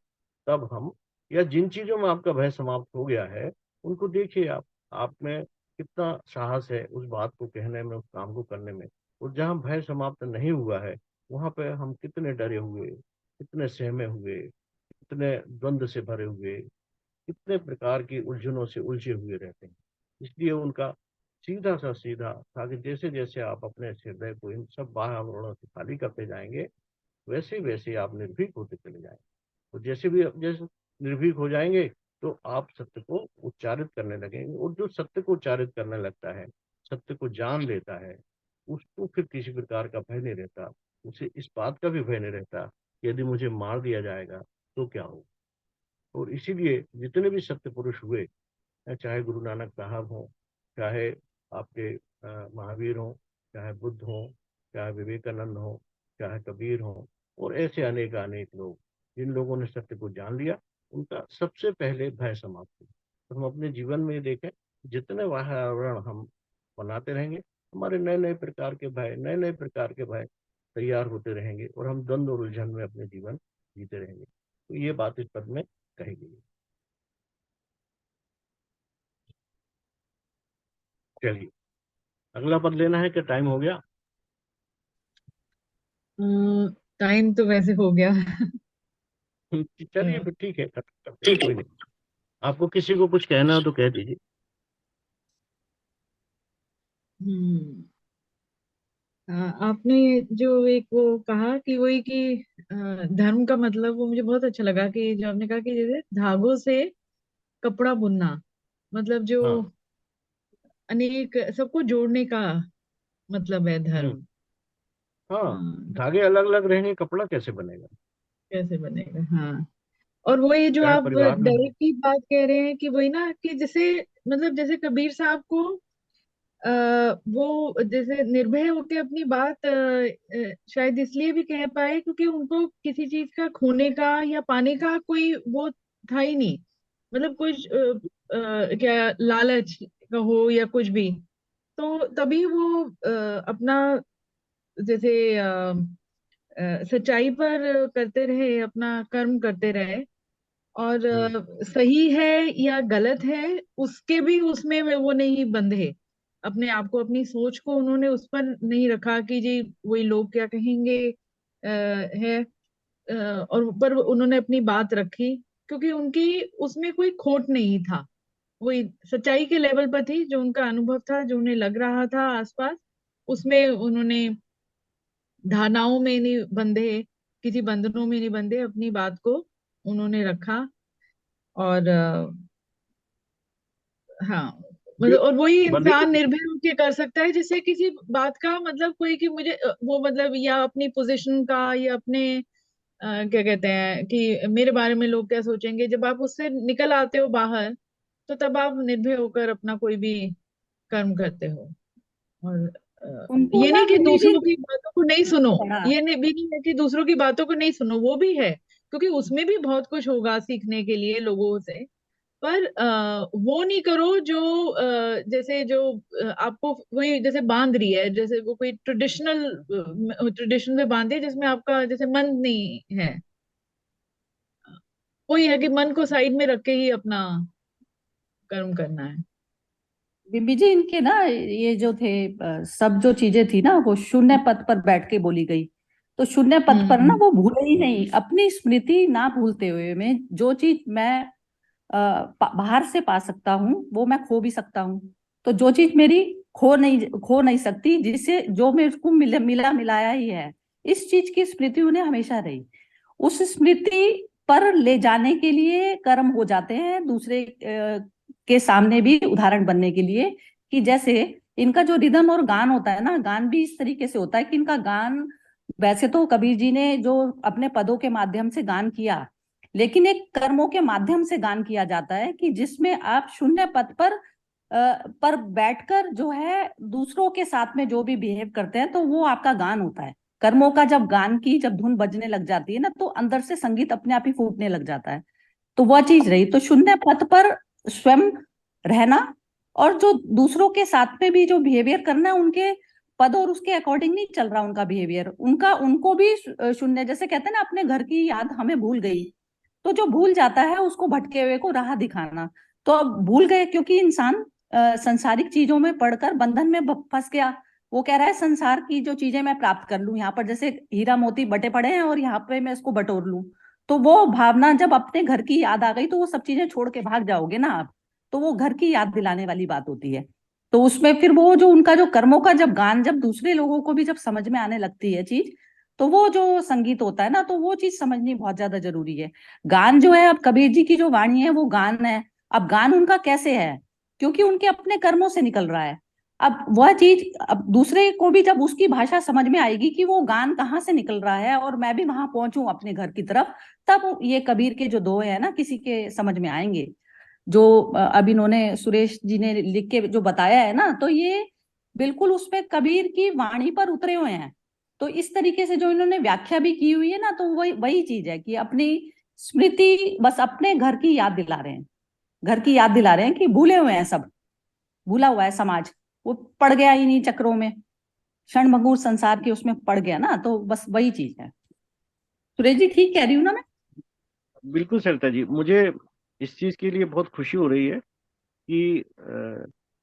तब हम, या जिन चीजों में आपका भय समाप्त हो गया है, उनको देखिए आप में कितना साहस है उस बात को कहने में, उस काम को करने में। और जहाँ भय समाप्त नहीं हुआ है, वहां पे हम कितने डरे हुए, कितने सहमे हुए, कितने द्वंद्व से भरे हुए, कितने प्रकार की उलझनों से उलझे हुए रहते हैं। इसलिए उनका सीधा सा सीधा था कि जैसे जैसे आप अपने हृदय को इन सब बाह्य आवरणों से खाली करते जाएंगे, वैसे वैसे आप निर्भीक होते चले जाएंगे। तो जैसे भी आप जैसे निर्भीक हो जाएंगे, तो आप सत्य को उच्चारित करने लगेंगे। और जो सत्य को उच्चारित करने लगता है, सत्य को जान लेता है, उसको फिर किसी प्रकार का भय नहीं रहता। उसे इस बात का भी भय नहीं रहता कि यदि मुझे मार दिया जाएगा तो क्या होगा। और इसीलिए जितने भी सत्य पुरुष हुए, चाहे गुरु नानक साहब हों, चाहे आपके महावीर हों, चाहे बुद्ध हों, चाहे विवेकानंद हों, चाहे कबीर हों, और ऐसे अनेक अनेक लोग जिन लोगों ने सत्य को जान लिया, उनका सबसे पहले भय समाप्त हुआ। तो हम अपने जीवन में देखें, जितने वातावरण हम बनाते रहेंगे, हमारे नए नए प्रकार के भय, नए नए प्रकार के भय तैयार होते रहेंगे और हम द्वंद्व और उलझन में अपने जीवन जीते रहेंगे। तो ये बात इस पद में कही गई है। चलिए, अगला पद लेना है, क्या टाइम हो गया? टाइम तो वैसे हो गया। चलिए फिर ठीक है, खत्म करते हैं, कोई नहीं। आपको किसी को कुछ कहना हो तो कह दीजिए। हम्म आपने जो एक वो कहा कि वही कि धर्म का मतलब, वो मुझे बहुत अच्छा लगा कि जो आपने कहा कि जैसे धागों से कपड़ा बुनना, मतलब जो हाँ। अनेक सबको जोड़ने का मतलब है हम्म। धर्म। हाँ, हाँ, धागे अलग अलग रहेंगे, कपड़ा कैसे बनेगा? कैसे बनेगा। हाँ, और वही जो चाहे आप परिवार में हो। डायरेक्टली बात कह रहे हैं कि वही ना कि जैसे मतलब जैसे कबीर साहब को वो जैसे निर्भय होकर अपनी बात शायद इसलिए भी कह पाए क्योंकि उनको किसी चीज का खोने का या पाने का कोई वो था ही नहीं। मतलब कुछ क्या लालच का हो या कुछ भी, तो तभी वो अपना जैसे सच्चाई पर करते रहे, अपना कर्म करते रहे। और हम्म। सही है या गलत है उसके भी उसमें वो नहीं बंधे। अपने आप को, अपनी सोच को उन्होंने उस पर नहीं रखा कि जी वही लोग क्या कहेंगे है। और पर उन्होंने अपनी बात रखी क्योंकि उनकी उसमें कोई खोट नहीं था। वही सच्चाई के लेवल पर थी, जो उनका अनुभव था, जो उन्हें लग रहा था आसपास, उसमें उन्होंने धारणाओं में नहीं बंधे, किसी बंधनों में नहीं बंधे, अपनी बात को उन्होंने रखा। और हाँ, मतलब और वही बंधेगी। इंसान निर्भय होकर कर सकता है जिससे किसी बात का मतलब कोई कि मुझे वो मतलब या अपनी पोजीशन का या अपने क्या कहते हैं कि मेरे बारे में लोग क्या सोचेंगे, जब आप उससे निकल आते हो बाहर तो तब आप निर्भय होकर अपना कोई भी कर्म करते हो। और उनको ये ना नहीं कि मैंने भी दूसरों की बातों को नहीं सुनो, पढ़ा। ये नहीं भी नहीं है कि दूसरों की बातों को नहीं सुनो, वो भी है क्योंकि उसमें भी बहुत कुछ होगा सीखने के लिए लोगों से। पर वो नहीं करो जो जैसे जो आपको वही जैसे बांध रही है, जैसे वो कोई ट्रेडिशन में बांधे जिसमें आपका जैसे मन नहीं है। वही है कि मन को साइड में रख के ही अपना कर्म करना है। बिम्बी जी, इनके ना ये जो थे सब जो चीजें थी ना वो शून्य पद पर बैठ के बोली गई। तो शून्य पद पर ना हम्म वो भूले ही नहीं, अपनी स्मृति ना भूलते हुए मैं जो चीज मैं बाहर से पा सकता हूँ वो मैं खो भी सकता हूँ। तो जो चीज मेरी खो नहीं सकती, जिससे जो मेरे को मिला मिलाया ही है, इस चीज की स्मृति उन्हें हमेशा रही। उस स्मृति पर ले जाने के लिए कर्म हो जाते हैं दूसरे के सामने भी उदाहरण बनने के लिए। कि जैसे इनका जो रिदम और गान होता है ना, गान भी इस तरीके से होता है कि इनका गान, वैसे तो कबीर जी ने जो अपने पदों के माध्यम से गान किया, लेकिन एक कर्मों के माध्यम से गान किया जाता है कि जिसमें आप शून्य पद पर बैठकर जो है दूसरों के साथ में जो भी बिहेव करते हैं, तो वो आपका गान होता है। कर्मों का जब गान की जब धुन बजने लग जाती है ना, तो अंदर से संगीत अपने आप ही फूटने लग जाता है। तो वह चीज रही, तो शून्य पद पर स्वयं रहना, और जो दूसरों के साथ में भी जो बिहेवियर करना है, उनके पद और उसके अकॉर्डिंग नहीं चल रहा उनका बिहेवियर, उनका उनको भी शून्य, जैसे कहते हैं ना अपने घर की याद हमें भूल गई। तो जो भूल जाता है उसको भटके हुए को राह दिखाना। तो अब भूल गए क्योंकि इंसान संसारिक चीजों में पढ़कर बंधन में फंस गया। वो कह रहा है संसार की जो चीजें मैं प्राप्त कर लूं, यहाँ पर जैसे हीरा मोती बटे पड़े हैं और यहाँ पे मैं इसको बटोर लूं। तो वो भावना जब अपने घर की याद आ गई तो वो सब चीजें छोड़ के भाग जाओगे ना आप। तो वो घर की याद दिलाने वाली बात होती है। तो उसमें फिर वो जो उनका जो कर्मों का जब गान, जब दूसरे लोगों को भी जब समझ में आने लगती है चीज, तो वो जो संगीत होता है ना, तो वो चीज समझनी बहुत ज्यादा जरूरी है। गान जो है, अब कबीर जी की जो वाणी है वो गान है। अब गान उनका कैसे है, क्योंकि उनके अपने कर्मों से निकल रहा है। अब वह चीज, अब दूसरे को भी जब उसकी भाषा समझ में आएगी कि वो गान कहाँ से निकल रहा है और मैं भी वहां पहुंचूं अपने घर की तरफ, तब ये कबीर के जो दोहे है ना किसी के समझ में आएंगे। जो अब इन्होंने सुरेश जी ने लिख के जो बताया है ना, तो ये बिल्कुल उसमें कबीर की वाणी पर उतरे हुए हैं। तो इस तरीके से जो इन्होंने व्याख्या भी की हुई है ना, तो वही वही चीज है कि अपनी स्मृति, बस अपने घर की याद दिला रहे हैं, घर की याद दिला रहे हैं कि भूले हुए हैं सब, भूला हुआ है समाज, वो पड़ गया इन्हीं चक्रों में, क्षणभंगुर संसार के उसमें पड़ गया ना, तो बस वही चीज है। सुरेश जी ठीक कह रही हूँ ना मैं? बिल्कुल सरिता जी, मुझे इस चीज के लिए बहुत खुशी हो रही है कि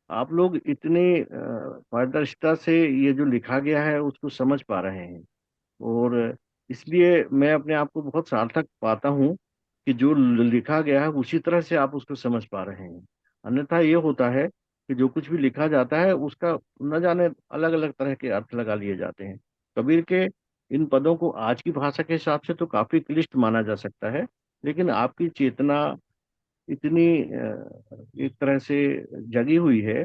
आप लोग इतने पारदर्शिता से ये जो लिखा गया है उसको समझ पा रहे हैं। और इसलिए मैं अपने आप को बहुत सार्थक पाता हूँ कि जो लिखा गया है उसी तरह से आप उसको समझ पा रहे हैं। अन्यथा ये होता है कि जो कुछ भी लिखा जाता है उसका न जाने अलग अलग तरह के अर्थ लगा लिए जाते हैं। कबीर के इन पदों को आज की भाषा के हिसाब से तो काफी क्लिष्ट माना जा सकता है, लेकिन आपकी चेतना इतनी एक तरह से जगी हुई है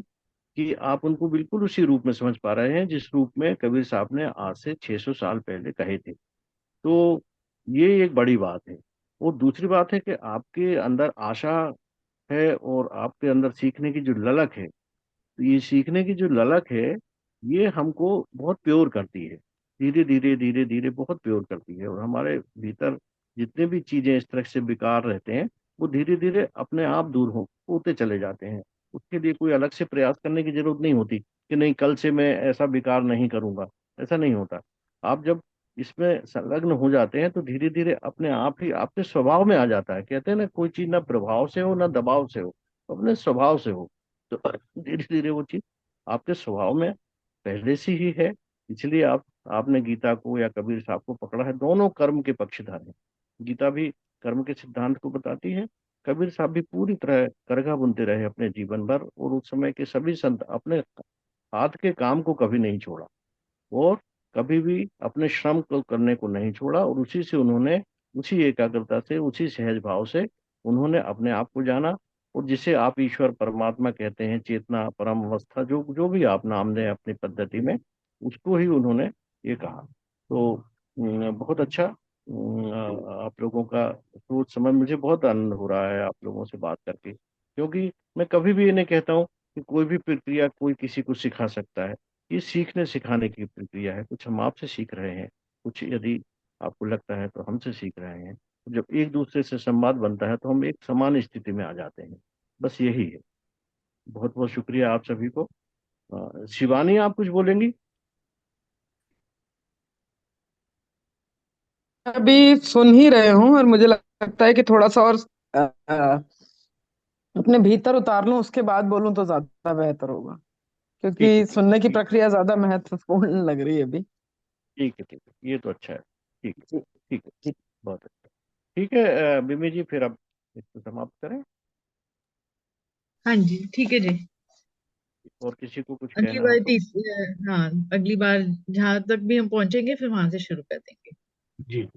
कि आप उनको बिल्कुल उसी रूप में समझ पा रहे हैं जिस रूप में कबीर साहब ने आज से 600 साल पहले कहे थे। तो ये एक बड़ी बात है। और दूसरी बात है कि आपके अंदर आशा है और आपके अंदर सीखने की जो ललक है, तो ये सीखने की जो ललक है ये हमको बहुत प्योर करती है, धीरे धीरे धीरे धीरे बहुत प्योर करती है। और हमारे भीतर जितने भी चीजें इस तरह से बेकार रहते हैं वो धीरे धीरे अपने आप दूर होते चले जाते हैं। उसके लिए कोई अलग से प्रयास करने की जरूरत नहीं होती कि नहीं कल से मैं ऐसा बेकार नहीं करूंगा। ऐसा नहीं होता। आप जब इसमें संलग्न हो जाते हैं तो धीरे धीरे अपने आप ही आपके स्वभाव में आ जाता है। कहते हैं ना, कोई चीज ना प्रभाव से हो ना दबाव से हो, अपने स्वभाव से हो। तो धीरे धीरे वो चीज आपके स्वभाव में पहले से ही है। इसलिए आपने गीता को या कबीर साहब को पकड़ा है। दोनों कर्म के पक्षधर हैं। गीता भी कर्म के सिद्धांत को बताती है। कबीर साहब भी पूरी तरह करघा बुनते रहे अपने जीवन भर, और उस समय के सभी संत अपने हाथ के काम को कभी नहीं छोड़ा और कभी भी अपने श्रम को करने को नहीं छोड़ा। और उसी से उन्होंने, उसी एकाग्रता से, उसी सहज भाव से उन्होंने अपने आप को जाना। और जिसे आप ईश्वर परमात्मा कहते हैं, चेतना परम अवस्था, जो जो भी आप नाम दें अपनी पद्धति में, उसको ही उन्होंने ये कहा। तो बहुत अच्छा। आप लोगों का सोच समझ, मुझे बहुत आनंद हो रहा है आप लोगों से बात करके, क्योंकि मैं कभी भी ये नहीं कहता हूँ कि कोई भी प्रक्रिया कोई किसी को सिखा सकता है। ये सीखने सिखाने की प्रक्रिया है। कुछ हम आपसे सीख रहे हैं, कुछ यदि आपको लगता है तो हमसे सीख रहे हैं। जब एक दूसरे से संवाद बनता है तो हम एक समान स्थिति में आ जाते हैं। बस यही है। बहुत बहुत शुक्रिया आप सभी को। शिवानी, आप कुछ बोलेंगी? अभी सुन ही रहे हूँ और मुझे लगता है कि थोड़ा सा और अ, अ, अपने भीतर उतार लूं, उसके बाद बोलूं तो ज्यादा बेहतर होगा, ठीक है, क्योंकि ठीक है, सुनने की ठीक। प्रक्रिया ज्यादा महत्वपूर्ण लग रही है अभी। ठीक है, ठीक है, ये तो अच्छा है। ठीक है। जी। ठीक है। जी। बहुत अच्छा। ठीक है। बिमी जी, फिर अब इसको समाप्त करें। हाँ जी, ठीक है जी। और किसी को कुछ अगली कहना हो बार तो? हाँ, अगली बार जहां तक भी हम पहुंचेंगे फिर वहां से शुरू कर देंगे। जी।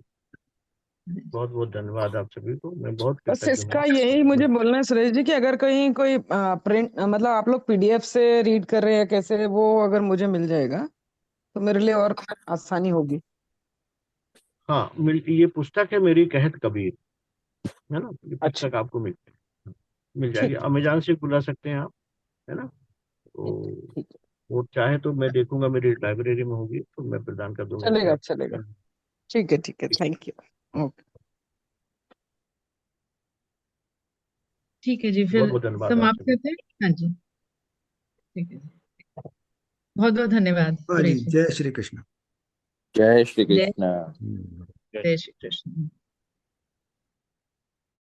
बहुत बहुत धन्यवाद आप सभी को। मैं बहुत बस कृतज्ञ हूँ। इसका यही मुझे बोलना है सुरेश जी कि अगर कहीं कोई प्रिंट, मतलब आप लोग पीडीएफ से रीड कर रहे हैं कैसे, वो अगर मुझे मिल जाएगा तो मेरे लिए और आसानी होगी। हाँ, ये पुस्तक है मेरी कहत कबीर, है ना। ये अच्छा। पुस्तक आपको मिल जाएगी। ठीक है। अमेजॉन से बुला सकते हैं आप, है ना। ठीक तो है। ठीक है। वो चाहे तो मैं देखूंगा, मेरी लाइब्रेरी में होगी तो मैं प्रदान कर दूंगा इससे चलेगा आप। चलेगा। ठीक है। ठीक है। ठीक थैंक यू। ओके। ठीक है जी, बहुत फिर बहुत धन्यवाद आप समाप्त सभी। करते हैं। हाँ जी, ठीक है जी। बहुत बहुत धन्यवाद हाँ जी, सुरेश जी। जय श्री कृष्ण। जय श्री जय कृष्ण। जय जय श्री कृष्ण।